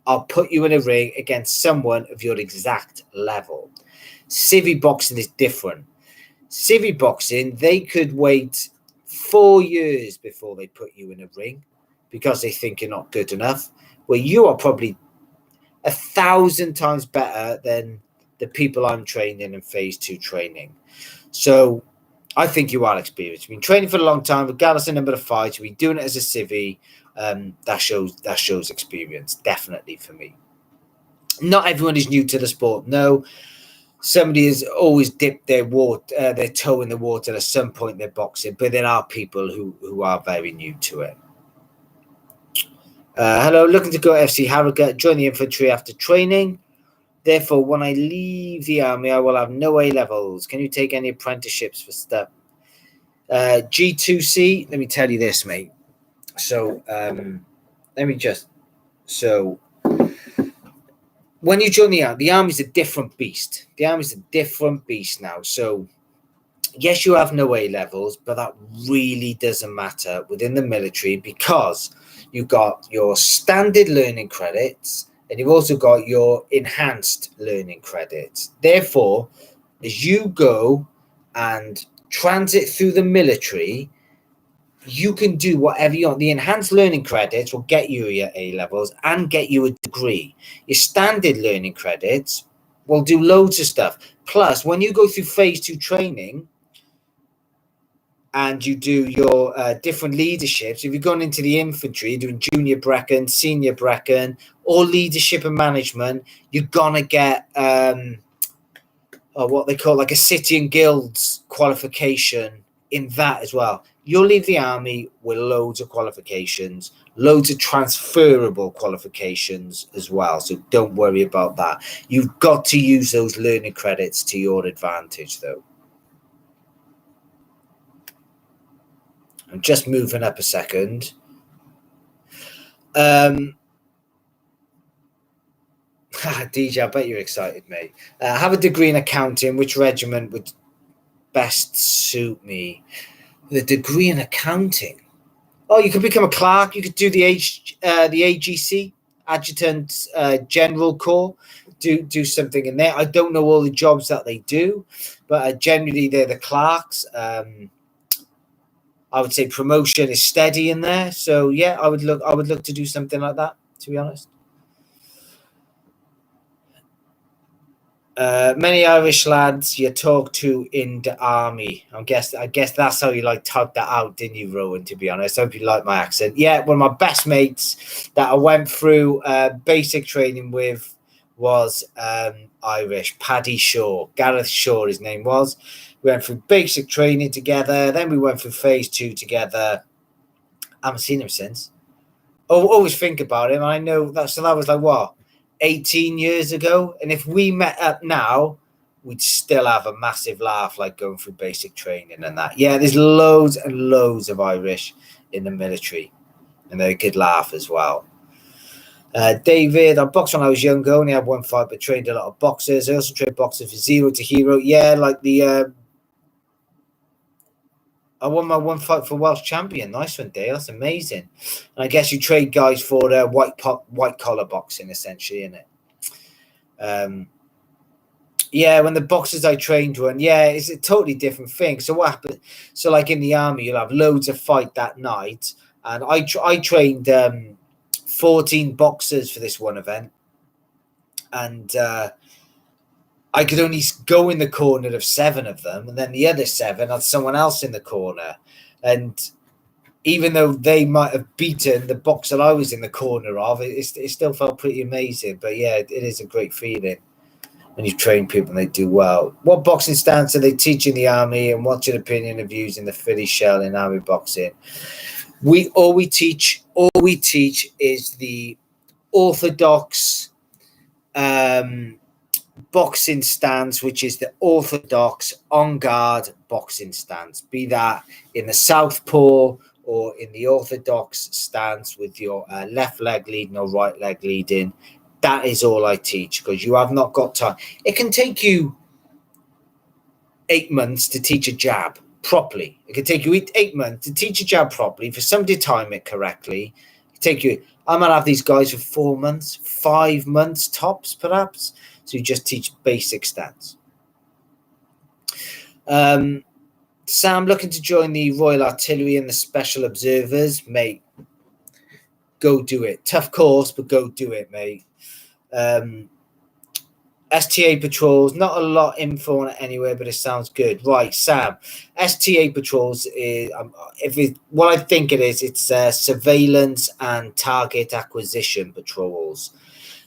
I'll put you in a ring against someone of your exact level. Civvy boxing is different. Civvy boxing, they could wait 4 years before they put you in a ring because they think you're not good enough. Well, you are probably 1,000 times better than the people I'm training in phase 2 training. So I think you are experienced. You've been training for a long time, regardless of the number of fights. You've been doing it as a civvy. That shows experience, definitely, for me. Not everyone is new to the sport. No, somebody has always dipped their toe in the water at some point in their boxing, but there are people who are very new to it. Hello, looking to go FC Harrogate, join the infantry after training. Therefore, when I leave the army, I will have no A levels. Can you take any apprenticeships for stuff? G2C, let me tell you this, mate. So, when you join the army's a different beast. The army's a different beast now. So, yes, you have no A levels, but that really doesn't matter within the military because you've got your standard learning credits and you've also got your enhanced learning credits. Therefore, as you go and transit through the military, you can do whatever you want. The enhanced learning credits will get you your A levels and get you a degree. Your standard learning credits will do loads of stuff. Plus, when you go through phase 2 training and you do your different leaderships, if you've gone into the infantry, doing junior Brecon, senior Brecon, or leadership and management, you're going to get what they call like a city and guilds qualification in that as well. You'll leave the army with loads of qualifications, loads of transferable qualifications as well. So don't worry about that. You've got to use those learning credits to your advantage, though. I'm just moving up a second. DJ, I bet you're excited, mate. Have a degree in accounting. Which regiment would best suit me? The degree in accounting. Oh, you could become a clerk. You could do the AGC, Adjutant General Corps. Do something in there. I don't know all the jobs that they do, but generally they're the clerks. I would say promotion is steady in there. So yeah, I would look to do something like that, to be honest. Many Irish lads you talk to in the army. I guess that's how you like typed that out, didn't you, Rowan? To be honest, I hope you like my accent. Yeah, one of my best mates that I went through basic training with was Irish. Paddy Shaw, Gareth Shaw, his name was. We went through basic training together. Then we went through phase 2 together. I haven't seen him since. Always think about him. I know that. So that was like what, 18 years ago. And if we met up now, we'd still have a massive laugh, like going through basic training and that. Yeah, there's loads and loads of Irish in the military, and they're a good laugh as well. David, I boxed when I was younger. Only had one fight, but trained a lot of boxers. I also trained boxers for Zero to Hero. Yeah, like the. I won my one fight for Welsh champion. Nice one, Dale. That's amazing. And I guess you trade guys for white collar boxing, essentially, isn't it? Yeah, when the boxers I trained were, yeah, it's a totally different thing. So what happened? So like in the army, you'll have loads of fight that night, and I trained 14 boxers for this one event, and I could only go in the corner of 7 of them, and then the other 7 had someone else in the corner. And even though they might have beaten the boxer I was in the corner of, it still felt pretty amazing. But yeah, it is a great feeling when you train people and they do well. What boxing stance are they teaching the army, and what's your opinion of using the Philly shell in army boxing? All we teach is the orthodox boxing stance, which is the orthodox on guard boxing stance, be that in the southpaw or in the orthodox stance with your left leg leading or right leg leading. That is all I teach, because you have not got time. It can take you 8 months to teach a jab properly. It can take you 8 months to teach a jab properly, for somebody to time it correctly. It take you. I might have these guys for 4 months, 5 months tops, perhaps. So you just teach basic stats. Sam, looking to join the Royal Artillery and the Special Observers, mate. Go do it. Tough course, but go do it, mate. STA patrols, not a lot info on it anywhere, but it sounds good. Right, Sam. STA patrols is what I think it is. It's surveillance and target acquisition patrols.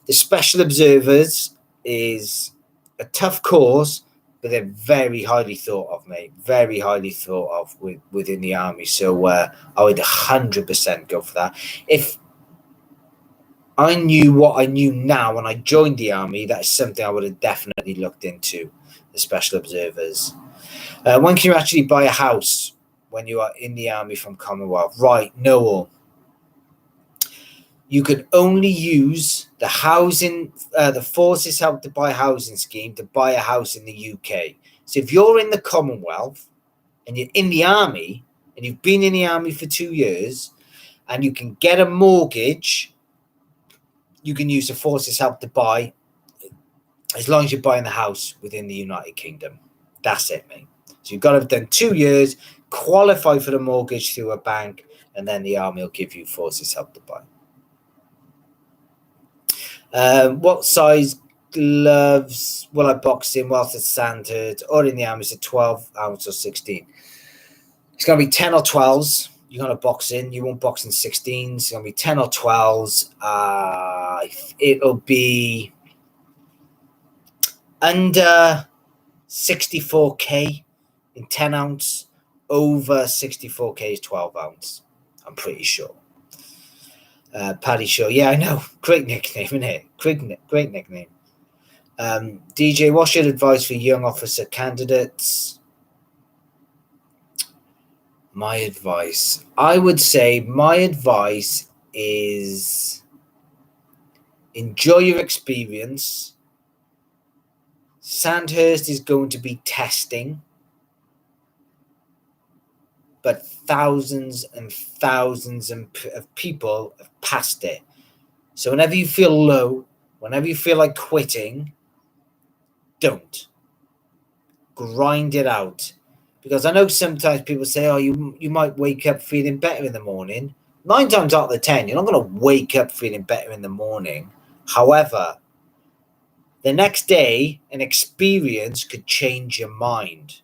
The Special Observers is a tough course, but they're very highly thought of, mate. Very highly thought of within the army. So I would 100% go for that. If I knew what I knew now when I joined the army, that is something I would have definitely looked into, the Special Observers. When can you actually buy a house when you are in the army from Commonwealth? Right, Noel. You could only use the housing, the Forces Help to Buy Housing scheme to buy a house in the UK. So if you're in the Commonwealth and you're in the army and you've been in the army for 2 years and you can get a mortgage, you can use the Forces Help to Buy as long as you're buying the house within the United Kingdom. That's it, mate. So you've got to have done 2 years, qualify for the mortgage through a bank, and then the army will give you Forces Help to Buy. What size gloves will I box in whilst at Santos or in the army? Is it 12 ounce or 16? It's going to be 10 or 12s. You're going to box in. You won't box in 16s. It's going to be 10 or 12s. It'll be under 64k in 10 ounce. Over 64k is 12 ounce. I'm pretty sure. Paddy Shaw. Yeah, I know. Great nickname, isn't it? Great nickname. DJ, what's your advice for young officer candidates? My advice. I would say my advice is enjoy your experience. Sandhurst is going to be testing, but thousands and thousands of people have passed it. So whenever you feel low, whenever you feel like quitting, don't. Grind it out. Because I know sometimes people say, oh, you might wake up feeling better in the morning. 9 times out of the 10, you're not going to wake up feeling better in the morning. However, The next day, an experience could change your mind.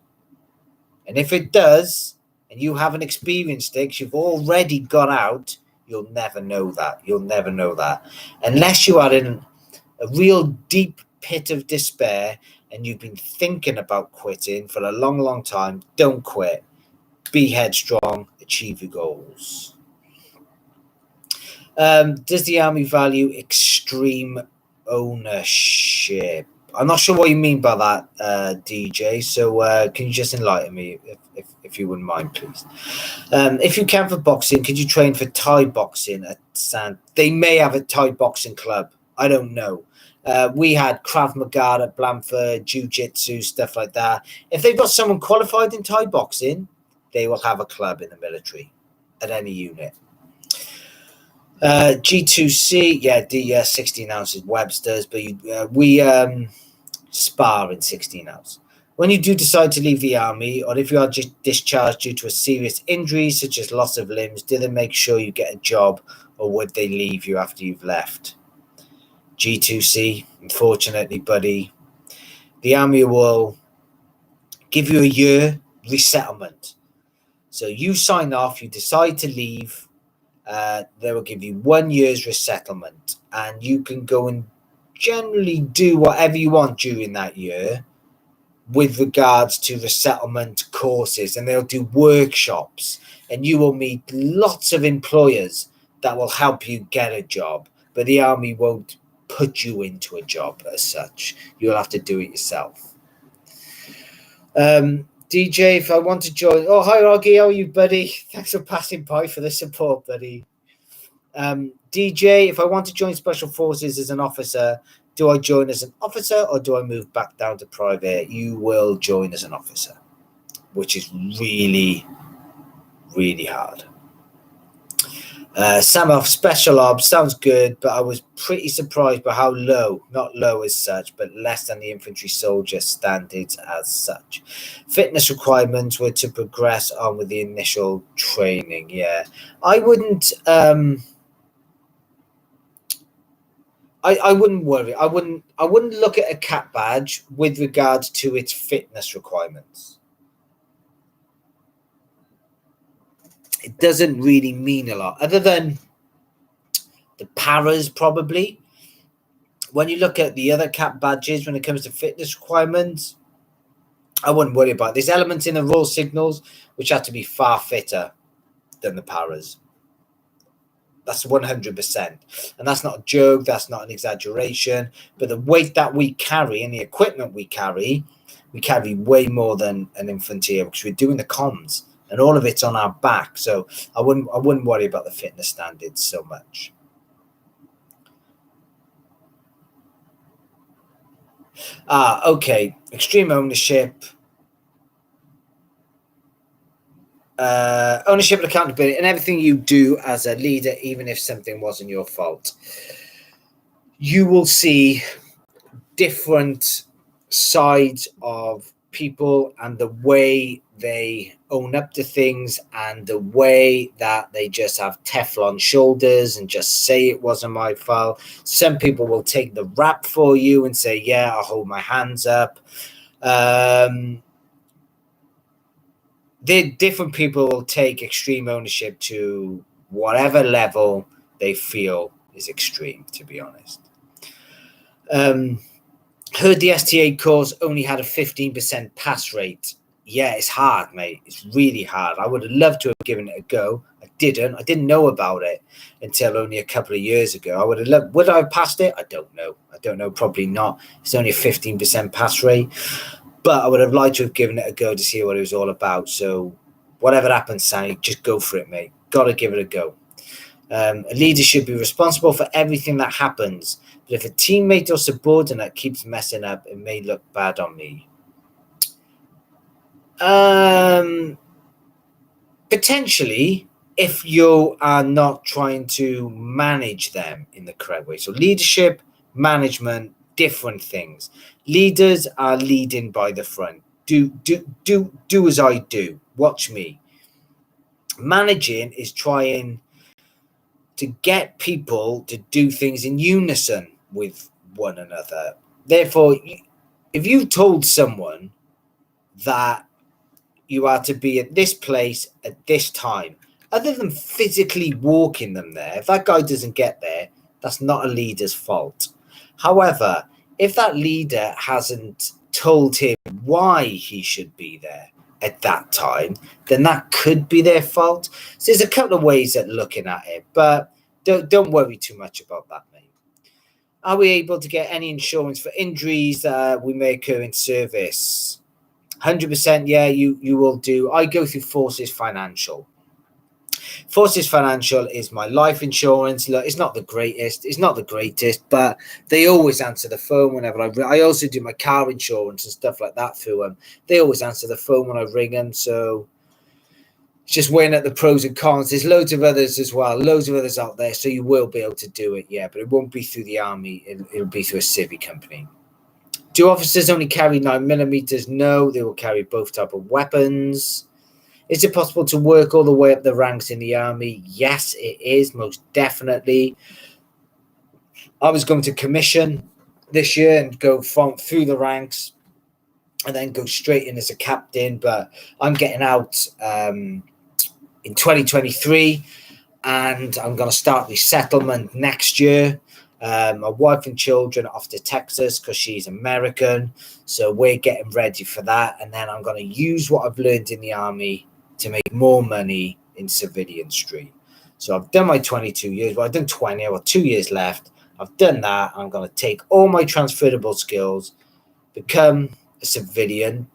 And if it does, and you haven't experienced it, 'cause you've already got out, you'll never know that. You'll never know that. Unless you are in a real deep pit of despair and you've been thinking about quitting for a long, long time, don't quit. Be headstrong, achieve your goals. Does the army value extreme ownership? I'm not sure what you mean by that, DJ. So can you just enlighten me, if you wouldn't mind, please? If you can for boxing, could you train for Thai boxing at They may have a Thai boxing club. I don't know. We had Krav Maga at Blandford, Jiu-Jitsu, stuff like that. If they've got someone qualified in Thai boxing, they will have a club in the military at any unit. G2C, yeah, the 16 ounces Webster's, but we spar in 16 ounce. When you do decide to leave the army, or if you are just discharged due to a serious injury, such as loss of limbs, do they make sure you get a job, or would they leave you after you've left? G2C, unfortunately, buddy, the army will give you a year resettlement. So you sign off, you decide to leave, they will give you 1 year's resettlement, and you can go and generally do whatever you want during that year with regards to resettlement courses, and they'll do workshops, and you will meet lots of employers that will help you get a job, but the army won't put you into a job as such. You'll have to do it yourself. DJ, if I want to join... Oh, hi, Roggy. How are you, buddy? Thanks for passing by for the support, buddy. DJ, if I want to join Special Forces as an officer, do I join as an officer or do I move back down to private? You will join as an officer, which is really, really hard. Samoff Special Ops sounds good, but I was pretty surprised by how low, not low as such, but less than the infantry soldier standards as such. Fitness requirements were to progress on with the initial training. Yeah, I wouldn't. I wouldn't worry. I wouldn't look at a cat badge with regards to its fitness requirements. It doesn't really mean a lot, other than the paras probably. When you look at the other cat badges, when it comes to fitness requirements, I wouldn't worry about it. There's elements in the Royal Signals which have to be far fitter than the paras. That's 100%. And that's not a joke. That's not an exaggeration. But the weight that we carry and the equipment we carry way more than an infantry, because we're doing the comms and all of it's on our back. So I wouldn't worry about the fitness standards so much. Okay. Extreme ownership. Ownership and accountability and everything you do as a leader, even if something wasn't your fault. You will see different sides of people and the way they own up to things and the way that they just have Teflon shoulders and just say it wasn't my fault. Some people will take the rap for you and say, yeah, I'll hold my hands up. Different people will take extreme ownership to whatever level they feel is extreme, to be honest. Heard the STA course only had a 15% pass rate. Yeah, it's hard, mate. It's really hard. I would have loved to have given it a go. I didn't. I didn't know about it until only a couple of years ago. I would have loved... Would I have passed it? I don't know. Probably not. It's only a 15% pass rate. But I would have liked to have given it a go to see what it was all about. So whatever happens, Sammy, just go for it, mate. Got to give it a go. A leader should be responsible for everything that happens. But if a teammate or subordinate keeps messing up, it may look bad on me. Potentially, if you are not trying to manage them in the correct way. So leadership, management, different things. Leaders are leading by the front. Do as I do. Watch me. Managing is trying to get people to do things in unison with one another. Therefore, if you told someone that you are to be at this place at this time, other than physically walking them there, if that guy doesn't get there, that's not a leader's fault. However, if that leader hasn't told him why he should be there at that time, then that could be their fault. So there's a couple of ways at looking at it, but don't worry too much about that, mate. Are we able to get any insurance for injuries that we may occur in service? 100%, yeah, you will do. I go through Forces Financial. Forces Financial is my life insurance. Look, it's not the greatest, but they always answer the phone whenever I also do my car insurance and stuff like that through them. They always answer the phone when I ring them, so it's just weighing at the pros and cons. There's loads of others as well, loads of others out there, so you will be able to do it, yeah, but it won't be through the army. It'll be through a civvy company. Do officers only carry 9mm? No, they will carry both type of weapons. Is it possible to work all the way up the ranks in the army? Yes, it is, most definitely. I was going to commission this year and go through the ranks and then go straight in as a captain, but I'm getting out in 2023 and I'm going to start resettlement next year. My wife and children are off to Texas because she's American, so we're getting ready for that, and then I'm going to use what I've learned in the army to make more money in civilian street. So I've done my 22 years, well, I've done 20, I've got 2 years left. I've done that. I'm going to take all my transferable skills, become a civilian,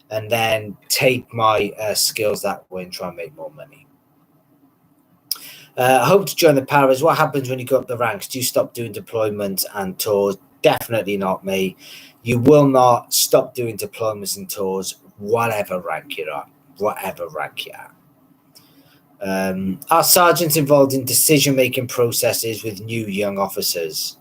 and then take my skills that way and try and make more money. I hope to join the Paras. What happens when you go up the ranks? Do you stop doing deployments and tours? Definitely not, me. You will not stop doing deployments and tours, whatever rank you're at. Are sergeants involved in decision-making processes with new young officers?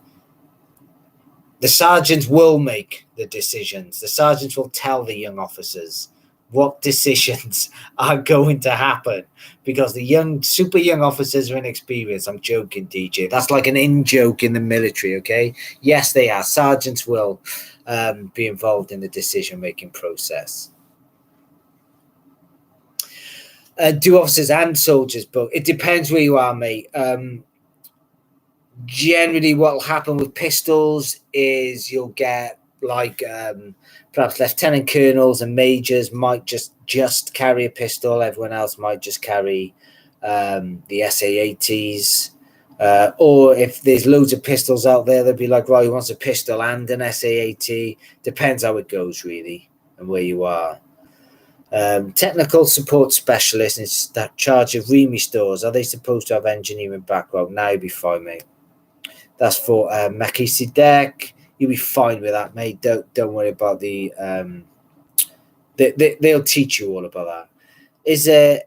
The sergeants will make the decisions. The sergeants will tell the young officers what decisions are going to happen because the super young officers are inexperienced. I'm joking, DJ. That's like an in-joke in the military, okay? Yes, they are. Sergeants will be involved in the decision-making process. Do officers and soldiers both? It depends where you are, mate. Generally, what will happen with pistols is you'll get perhaps lieutenant colonels and majors might just carry a pistol. Everyone else might just carry the SA-80s. Or if there's loads of pistols out there, they'll be like, right, who wants a pistol and an SA-80? Depends how it goes, really, and where you are. Technical support specialists in that charge of REMI stores, are they supposed to have engineering background? Now you'll be fine, mate. That's for Melchizedek. You'll be fine with that, mate. Don't worry about they'll teach you all about that. Is there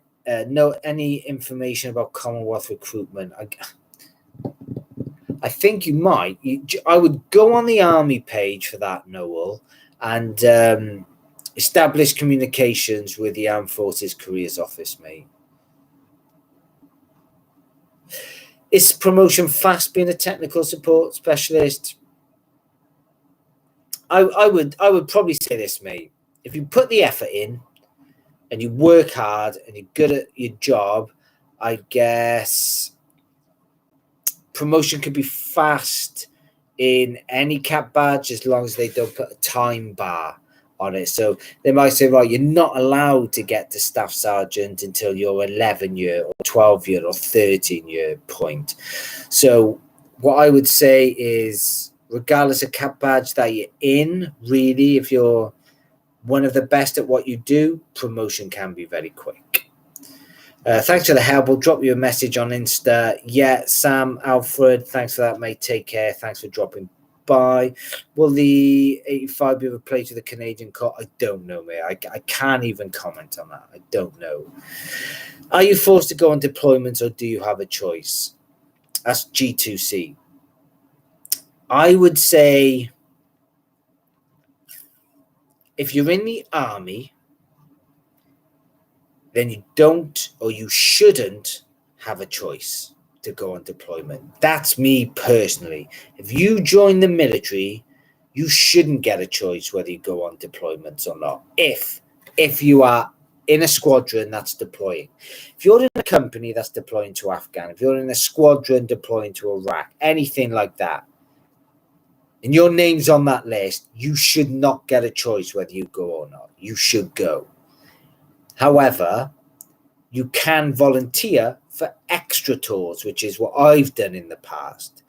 any information about Commonwealth recruitment? I think you might. I would go on the army page for that, Noel, and establish communications with the Armed Forces Careers Office, mate. Is promotion fast being a technical support specialist? I would probably say this, mate. If you put the effort in and you work hard and you're good at your job, I guess promotion could be fast in any cap badge as long as they don't put a time bar on it. So they might say, right, you're not allowed to get to staff sergeant until your 11-year or 12-year or 13-year point. So what I would say is, regardless of cap badge that you're in, really, if you're one of the best at what you do, promotion can be very quick. Thanks for the help. We'll drop you a message on Insta. Yeah, Sam, Alfred, thanks for that, mate. Take care. Thanks for dropping by. Will the 85 be replaced with a Canadian Corps? I don't know, mate. I can't even comment on that. I don't know. Are you forced to go on deployments or do you have a choice? That's G2C. I would say if you're in the army, then you don't or you shouldn't have a choice to go on deployment. That's me personally. If you join the military, you shouldn't get a choice whether you go on deployments or not. If you are in a squadron that's deploying, if you're in a company that's deploying to Afghan, if you're in a squadron deploying to Iraq, anything like that, and your name's on that list, you should not get a choice whether you go or not. You should go. However, you can volunteer for extra tours, which is what I've done in the past.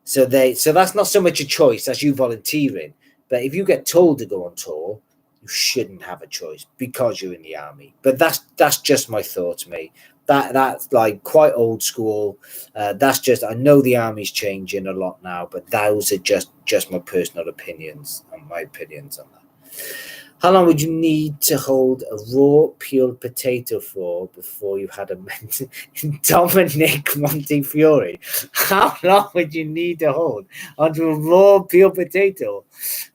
So that's not so much a choice, that's you volunteering. But if you get told to go on tour, you shouldn't have a choice because you're in the army. But that's just my thoughts, mate. That's like quite old school. That's just, I know the army's changing a lot now, but those are just my personal opinions and my opinions on that. How long would you need to hold a raw peeled potato for before you had a Dominic Montefiore? How long would you need to hold onto a raw peeled potato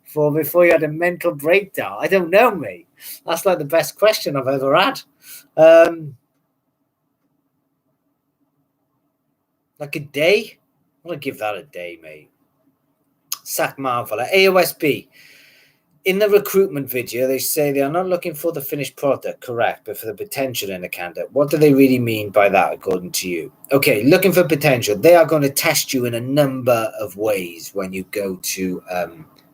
for before you had a mental breakdown? I don't know, mate. That's like the best question I've ever had. Like a day? I'm gonna give that a day, mate. Sack Marvel at AOSB. In the recruitment video, they say they are not looking for the finished product, correct, but for the potential in a candidate. What do they really mean by that, according to you? Okay, looking for potential. They are going to test you in a number of ways when you go to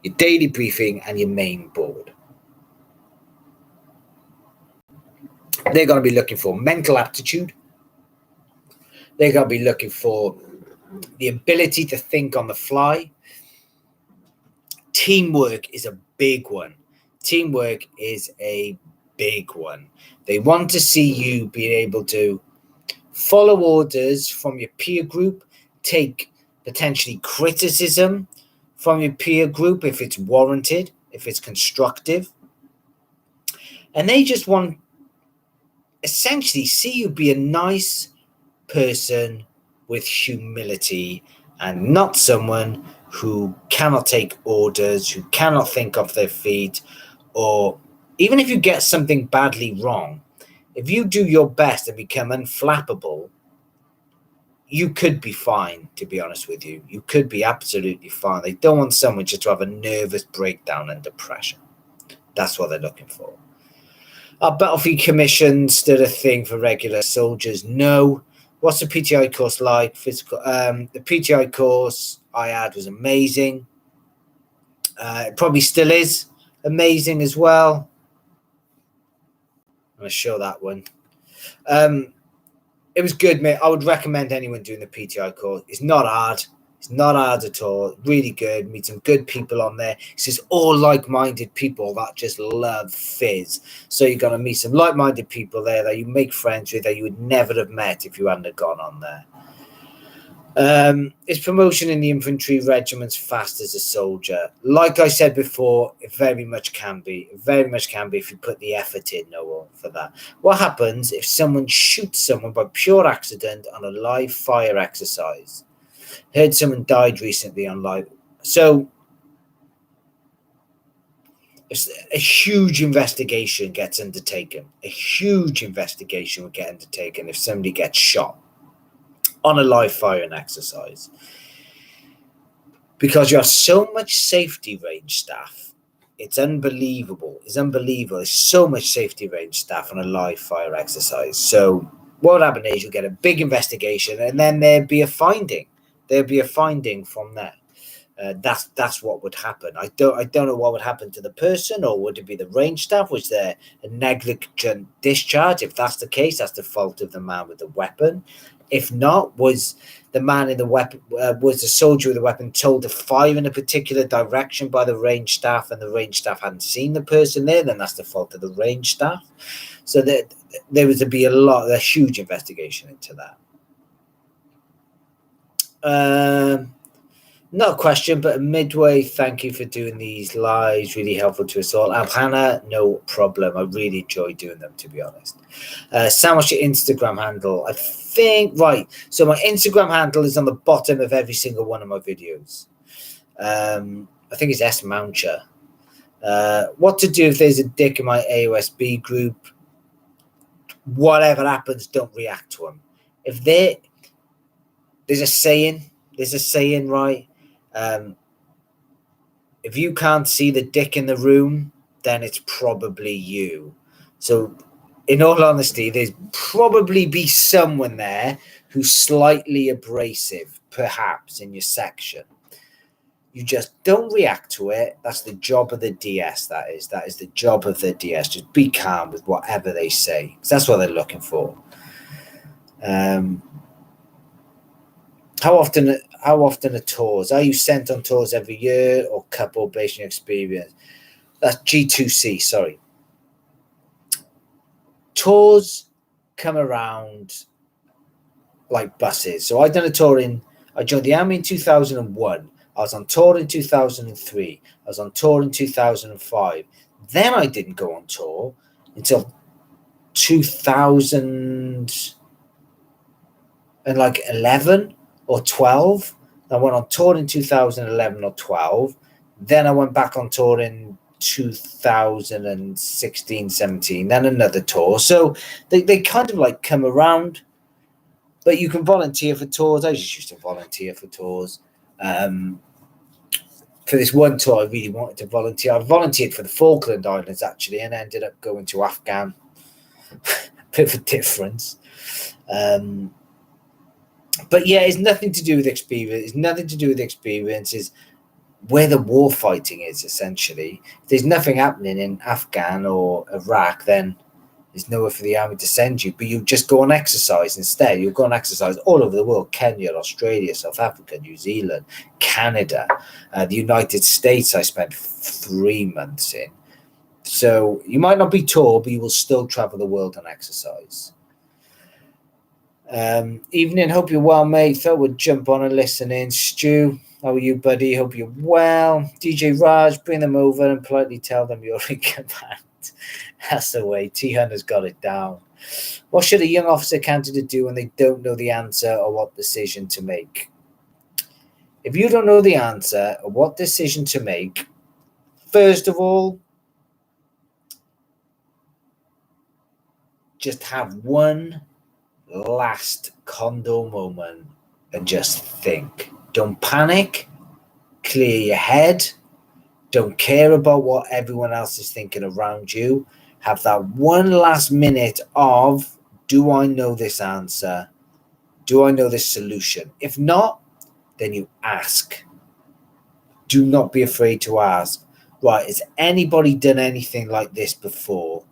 your daily briefing and your main board. They're going to be looking for mental aptitude. They're going to be looking for the ability to think on the fly. Teamwork is a big one. Teamwork is a big one. They want to see you being able to follow orders from your peer group, take potentially criticism from your peer group if it's warranted, if it's constructive. And they just want essentially see you be a nice person with humility and not someone who cannot take orders, who cannot think off their feet, or even if you get something badly wrong, if you do your best and become unflappable, you could be fine, to be honest with you. You could be absolutely fine. They don't want someone just to have a nervous breakdown under pressure. That's what they're looking for. Are battlefield commissions still a thing for regular soldiers? No. What's the PTI course like? Physical. The PTI course I had was amazing. It probably still is amazing as well. I'm going to show that one. It was good, mate. I would recommend anyone doing the PTI course. It's not hard. It's not hard at all. Really good. Meet some good people on there. It's just all like-minded people that just love fizz. So you're going to meet some like-minded people there that you make friends with that you would never have met if you hadn't have gone on there. Is promotion in the infantry regiments fast as a soldier? Like I said before, it very much can be. It very much can be if you put the effort in, Noel, for that. What happens if someone shoots someone by pure accident on a live fire exercise? Heard someone died recently on live. So a huge investigation gets undertaken. A huge investigation would get undertaken if somebody gets shot on a live firing exercise, because you have so much safety range staff. It's unbelievable. There's so much safety range staff on a live fire exercise. So what would happen is you get a big investigation and then there'd be a finding. There'd be a finding from there. That's what would happen. I don't know what would happen to the person, or would it be the range staff? Was there a negligent discharge? If that's the case, that's the fault of the man with the weapon. If not, was the man in the weapon, was the soldier with the weapon told to fire in a particular direction by the range staff, and the range staff hadn't seen the person there? Then that's the fault of the range staff. So that there was to be a huge investigation into that. Not a question, but a midway. Thank you for doing these lives. Really helpful to us all. Hannah, no problem. I really enjoy doing them, to be honest. Sam, what's your Instagram handle? I think, right. So my Instagram handle is on the bottom of every single one of my videos. I think it's S Mouncher. What to do if there's a dick in my AOSB group? Whatever happens, don't react to them. If there's a saying, right? if you can't see the dick in the room, then it's probably you. So, in all honesty, there's probably be someone there who's slightly abrasive, perhaps, in your section. You just don't react to it. That's the job of the DS, that is. That is the job of the DS. Just be calm with whatever they say, because that's what they're looking for. How often are tours? Are you sent on tours every year or couple based on your experience? That's G2C, sorry. Tours come around like buses. So I joined the army in 2001. I was on tour in 2003. I was on tour in 2005. Then I didn't go on tour until 2011 or 12. I went on tour in 2011 or 12. Then I went back on tour in 2016, 17. Then another tour. So they kind of like come around. But you can volunteer for tours. I just used to volunteer for tours. For this one tour, I really wanted to volunteer. I volunteered for the Falkland Islands, actually, and ended up going to Afghan. Bit of a difference. But yeah, it's nothing to do with experience. It's nothing to do with experience. It's where the war fighting is, essentially. If there's nothing happening in Afghan or Iraq, then there's nowhere for the army to send you, but you just go on exercise instead. You'll go on exercise all over the world: Kenya, Australia, South Africa, New Zealand, Canada, the United States. I spent 3 months in. So you might not be tall, but you will still travel the world on exercise. Evening, hope you're well, mate. Thought we'd jump on and listen in. Stu, how are you, buddy? Hope you're well. DJ Raj, bring them over and politely tell them you're in command. That's the way. T-Hunter's got it down. What should a young officer candidate do when they don't know the answer or what decision to make? If you don't know the answer or what decision to make, first of all, just have one last condor moment and just think. Don't panic. Clear your head. Don't care about what everyone else is thinking around you. Have that one last minute of, do I know this answer? Do I know this solution? If not, then you ask. Do not be afraid to ask. Right, has anybody done anything like this before?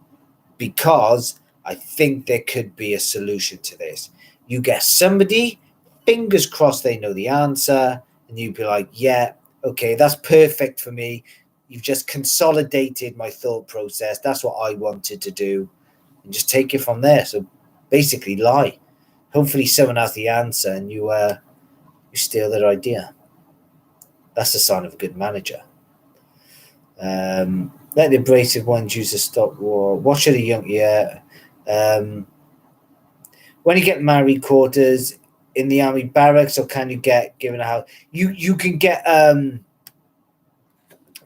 Because I think there could be a solution to this. You get somebody, fingers crossed they know the answer, and you'd be like, yeah, okay, that's perfect for me. You've just consolidated my thought process. That's what I wanted to do. And just take it from there. So basically lie. Hopefully someone has the answer and you steal their idea. That's the sign of a good manager. Let the abrasive ones use a stop war. What should a young when you get married quarters in the army barracks, or can you get given a house? You can get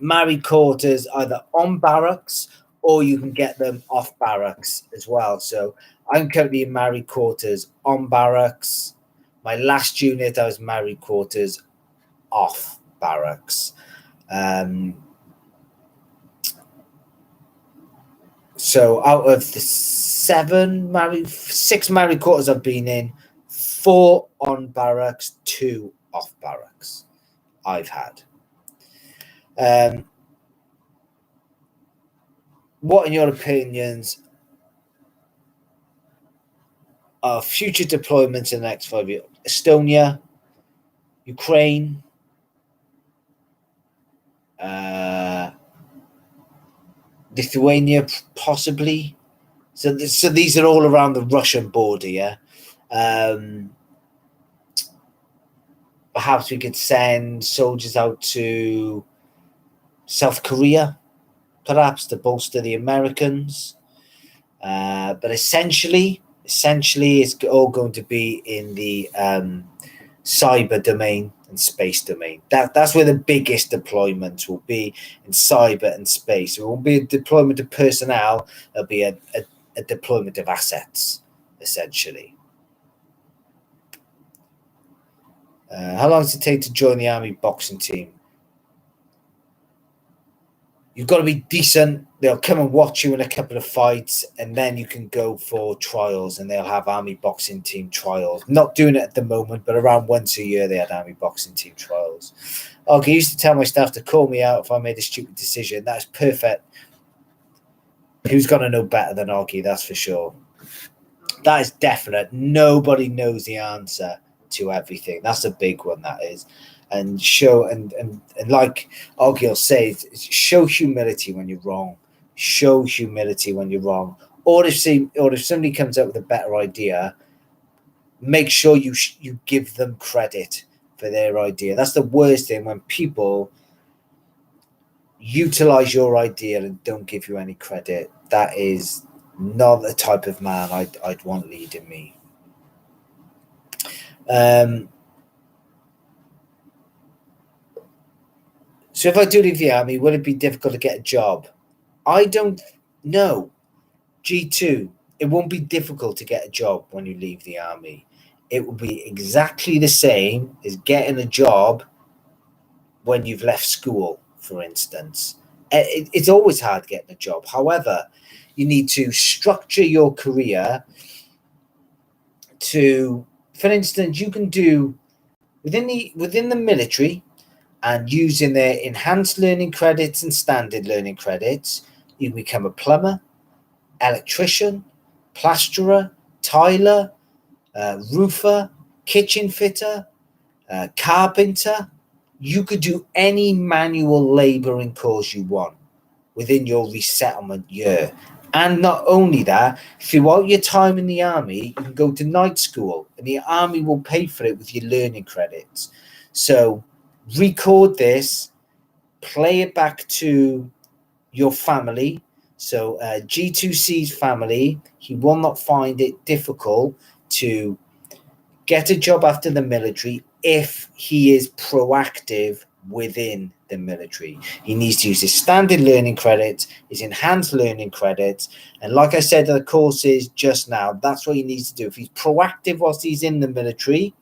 married quarters either on barracks or you can get them off barracks as well. So I'm currently in married quarters on barracks. My last unit, I was married quarters off barracks. So out of the 6 married quarters I've been in, 4 on barracks, 2 off barracks I've had. What, in your opinions, are future deployments in the next 5 years? Estonia, Ukraine, Lithuania, possibly. So these are all around the Russian border, yeah? Perhaps we could send soldiers out to South Korea, perhaps, to bolster the Americans. But essentially, it's all going to be in the cyber domain and space domain. That's where the biggest deployments will be, in cyber and space. It won't be a deployment of personnel, it'll be a deployment of assets, essentially. How long does it take to join the army boxing team? you've got to be decent. They'll come and watch you in a couple of fights, and then you can go for trials, and they'll have army boxing team trials. Not doing it at the moment, but around once a year they had army boxing team trials. I used to tell my staff to call me out if I made a stupid decision. That's perfect. Who's going to know better than Augie? That's for sure. That is definite. Nobody knows the answer to everything. That's a big one, that is. And show and like Augie will say, show humility when you're wrong. Show humility when you're wrong. Or if somebody comes up with a better idea, make sure you give them credit for their idea. That's the worst thing, when people utilize your idea and don't give you any credit. That is not the type of man I'd want leading me. So if I do leave the army, will it be difficult to get a job? I don't know. G2, it won't be difficult to get a job when you leave the army. It will be exactly the same as getting a job when you've left school, for instance. It's always hard getting a job. However, you need to structure your career to, for instance, you can do within the military, and using their enhanced learning credits and standard learning credits, you can become a plumber, electrician, plasterer, tiler, roofer, kitchen fitter, carpenter. You could do any manual labouring course you want within your resettlement year. And not only that, throughout your time in the army, you can go to night school, and the army will pay for it with your learning credits. So record this, play it back to your family. So G2C's family, he will not find it difficult to get a job after the military if he is proactive within the military. He needs to use his standard learning credits, his enhanced learning credits, and like I said in the courses just now, that's what he needs to do. If he's proactive whilst he's in the military,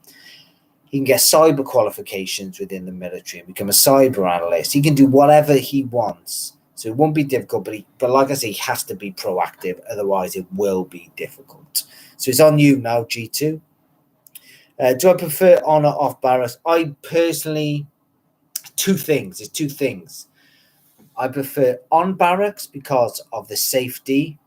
he can get cyber qualifications within the military and become a cyber analyst. He can do whatever he wants. So it won't be difficult, but like I say, he has to be proactive. Otherwise, it will be difficult. So it's on you now, G2. Do I prefer on or off barracks? I personally, two things. I prefer on barracks because of the safety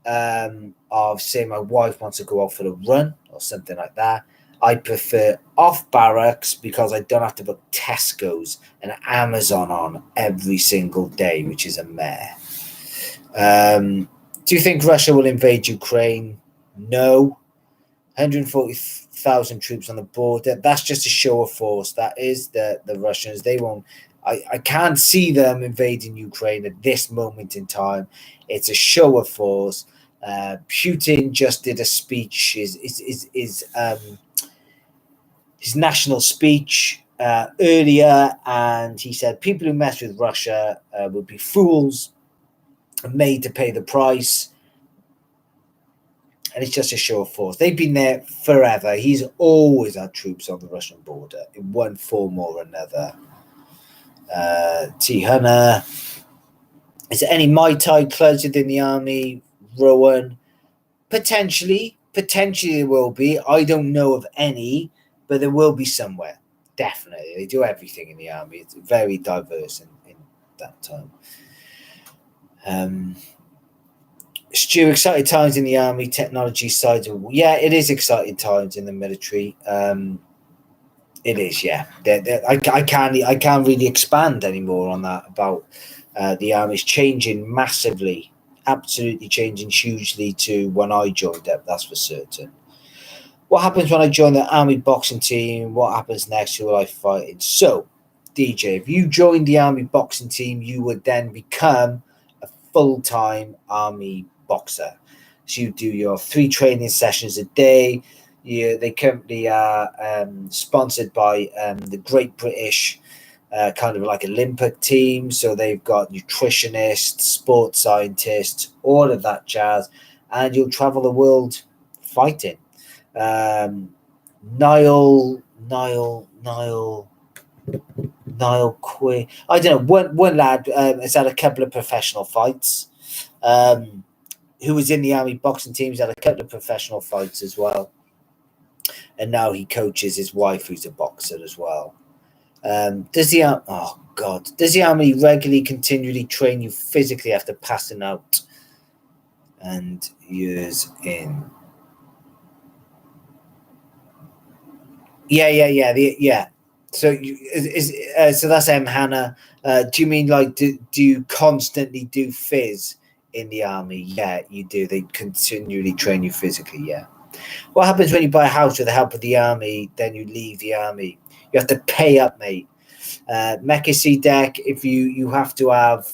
of, say, my wife wants to go out for a run or something like that. I prefer off barracks because I don't have to put Tesco's and Amazon on every single day, which is a mare. Do you think Russia will invade Ukraine? No. 140,000 troops on the border. That's just a show of force. That is the Russians. They won't. I can't see them invading Ukraine at this moment in time. It's a show of force. Putin just did a speech. His national speech earlier, and he said people who mess with Russia would be fools and made to pay the price. And it's just a show of force. They've been there forever. He's always had troops on the Russian border in one form or another. T. Hunter. Is there any Mai Tai clubs within the army? Rowan? Potentially there will be. I don't know of any, but there will be somewhere. Definitely. They do everything in the army. It's very diverse in that time. Stu, exciting times in the army, technology side. Yeah, it is exciting times in the military. It is, yeah. I can't really expand anymore on that about the army's changing massively, absolutely changing hugely to when I joined up. That's for certain. What happens when I join the army boxing team? What happens next? Who will I fight in? So, DJ, if you join the army boxing team, you would then become a full-time army boxer. So you do your 3 training sessions a day. They currently are sponsored by the Great British kind of like Olympic team. So they've got nutritionists, sports scientists, all of that jazz. And you'll travel the world fighting. Niall Niall Quinn. I don't know. One lad has had a couple of professional fights. Who was in the army boxing teams, had a couple of professional fights as well. And now he coaches his wife, who's a boxer as well. Does the army regularly, continually train you physically after passing out and years in? Yeah. So so that's Hannah. Do you mean like do you constantly do phys in the army? Yeah, you do. They continually train you physically. Yeah. What happens when you buy a house with the help of the army? Then you leave the army. You have to pay up, mate. Mecha C deck. If you have to have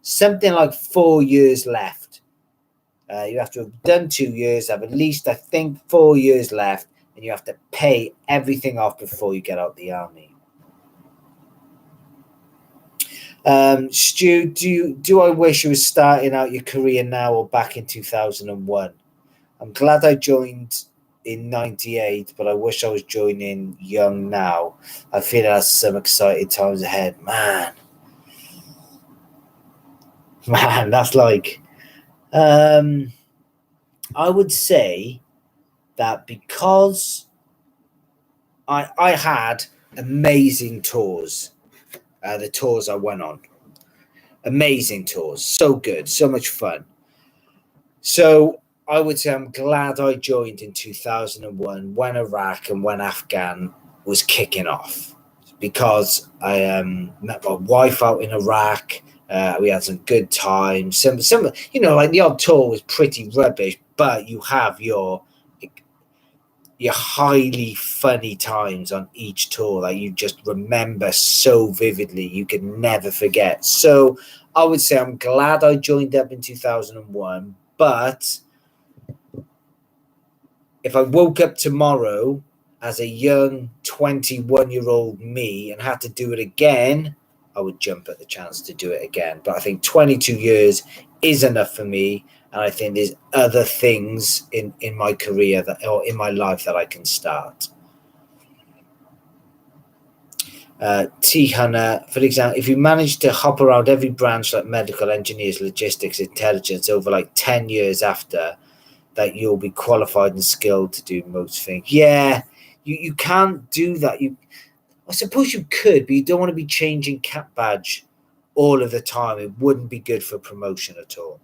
something like 4 years left. You have to have done 2 years. Have at least, I think, 4 years left. And you have to pay everything off before you get out the army. Stu, do I wish you were starting out your career now or back in 2001? I'm glad I joined in 98, but I wish I was joining young now. I feel it has some exciting times ahead. Man, that's like... I would say that because I had amazing tours, the tours I went on, amazing tours, so good, so much fun. So I would say I'm glad I joined in 2001 when Iraq and when Afghan was kicking off, because I met my wife out in Iraq. We had some good times. Some like the odd tour was pretty rubbish, but you have your highly funny times on each tour that you just remember so vividly, you can never forget. So I would say I'm glad I joined up in 2001, but if I woke up tomorrow as a young 21-year-old me and had to do it again, I would jump at the chance to do it again. But I think 22 years is enough for me. And I think there's other things in my career or in my life that I can start. T. Hunter, for example, if you manage to hop around every branch like medical, engineers, logistics, intelligence over like 10 years after that, you'll be qualified and skilled to do most things. Yeah, you can't do that. I suppose you could, but you don't want to be changing cap badge all of the time. It wouldn't be good for promotion at all.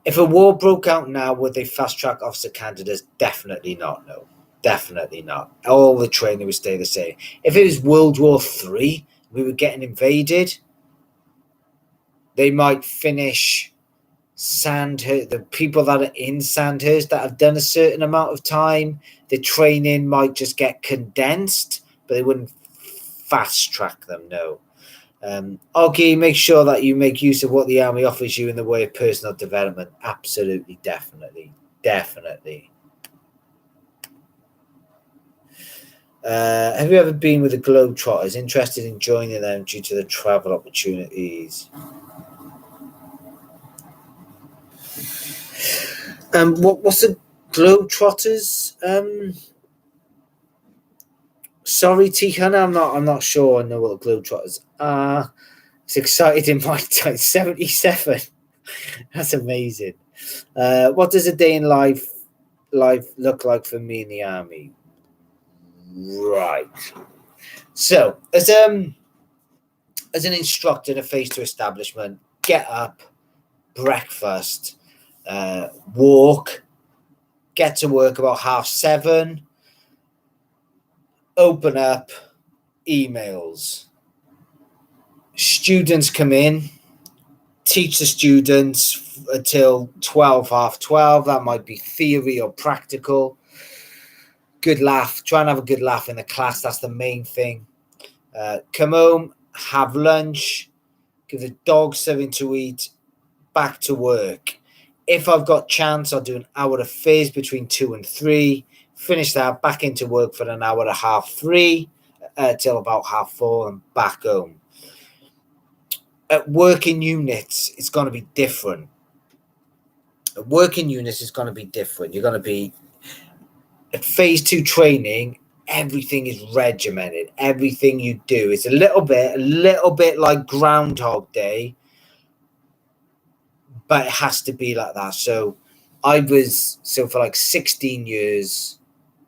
If a war broke out now, would they fast-track officer candidates? Definitely not, no. Definitely not. All the training would stay the same. If it was World War III, we were getting invaded, they might finish Sandhurst. The people that are in Sandhurst that have done a certain amount of time, the training might just get condensed, but they wouldn't fast-track them, no. Okay, make sure that you make use of what the army offers you in the way of personal development. Absolutely, definitely. Have you ever been with the Globetrotters? Interested in joining them due to the travel opportunities? What's the Globetrotters? Sorry, T. Hunter, I'm not sure I know what the Globetrotters are. It's exciting my time. 77. That's amazing. What does a day in life look like for me in the army? Right. So, as an instructor in a phase 2 establishment, get up, breakfast, walk, get to work about 7:30, open up emails. Students come in, teach the students until 12, 12:30. That might be theory or practical. Good laugh. Try and have a good laugh in the class. That's the main thing. Come home, have lunch, give the dog something to eat, back to work. If I've got chance, I'll do an hour of phys between 2 and 3. Finish that, back into work for an hour and a half, 3, till about 4:30, and back home. At working units, it's going to be different. At working units, it's going to be different. You're going to be at phase 2 training. everything is regimented. Everything you do is a little bit like Groundhog Day, but it has to be like that. So for like 16 years,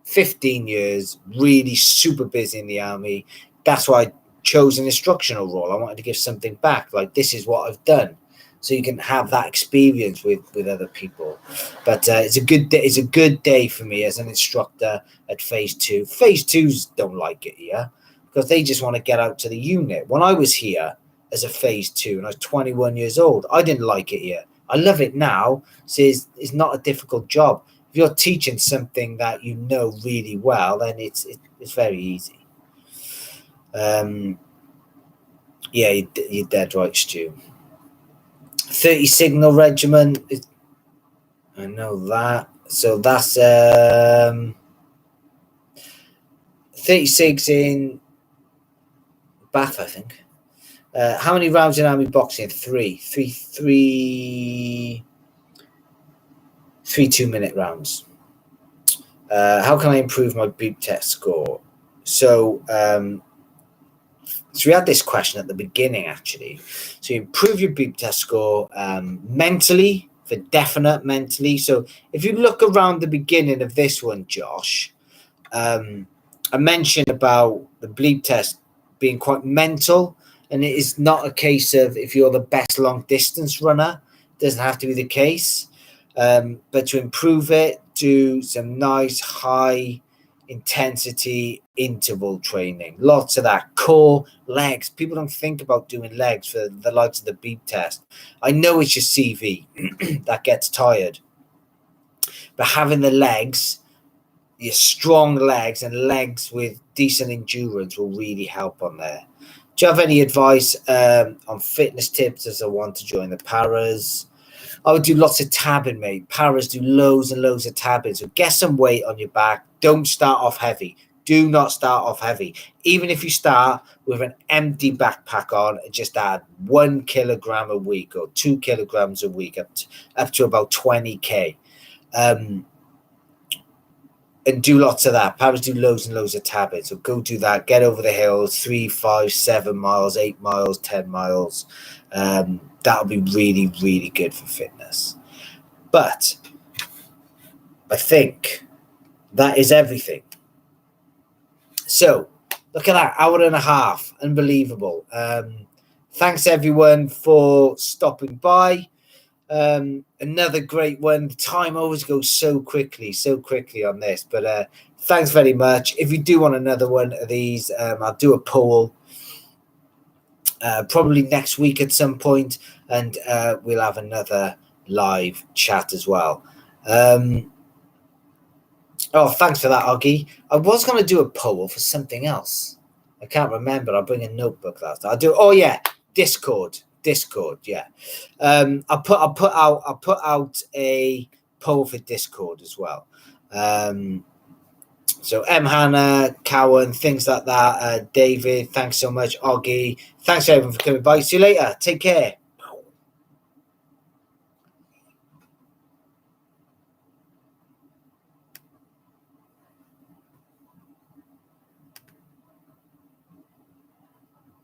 15 years, really super busy in the army. That's why I chose an instructional role. I wanted to give something back. Like, this is what I've done. So you can have that experience with other people. But it's a good day. It's a good day for me as an instructor at Phase 2. Phase 2s don't like it here because they just want to get out to the unit. When I was here as a Phase 2 and I was 21 years old, I didn't like it here. I love it now. So it's not a difficult job. If you're teaching something that you know really well, then it's very easy. Yeah, you're dead right, Stu. 30 Signal Regiment. I know that. So that's 36 in Bath, I think. How many rounds in army boxing? Three 2-minute rounds. How can I improve my Boob test score? So we had this question at the beginning, actually. So you improve your Boob test score mentally, for definite mentally. So if you look around the beginning of this one, Josh, I mentioned about the bleep test being quite mental, and it is not a case of if you're the best long distance runner, it doesn't have to be the case. But to improve it, do some nice high intensity interval training. Lots of that. Core, legs. People don't think about doing legs for the likes of the beep test. I know it's your CV that gets tired, but having the legs, your strong legs and legs with decent endurance will really help on there. Do you have any advice on fitness tips as I want to join the paras? I would do lots of tabbing, mate. Paras do loads and loads of tabbing. So get some weight on your back. Don't start off heavy. Do not start off heavy. Even if you start with an empty backpack on, just add 1 kilogram a week or 2 kilograms a week up to about 20K. And do lots of that. Paras do loads and loads of tabbing. So go do that. Get over the hills, 3, 5, 7 miles, 8 miles, 10 miles. That'll be really, really good for fitness. But I think that is everything. So look at that, hour and a half. Unbelievable. Thanks, everyone, for stopping by. Another great one. The time always goes so quickly on this. But thanks very much. If you do want another one of these, I'll do a poll. Probably next week at some point, and we'll have another live chat as well. Thanks for that, Oggy. I was going to do a poll for something else. I can't remember. I'll bring a notebook last. I'll do. Oh yeah, Discord. Yeah. I'll put out a poll for Discord as well. So Hannah, Cowan, things like that. David, thanks so much. Oggy, thanks everyone for coming by. See you later. Take care.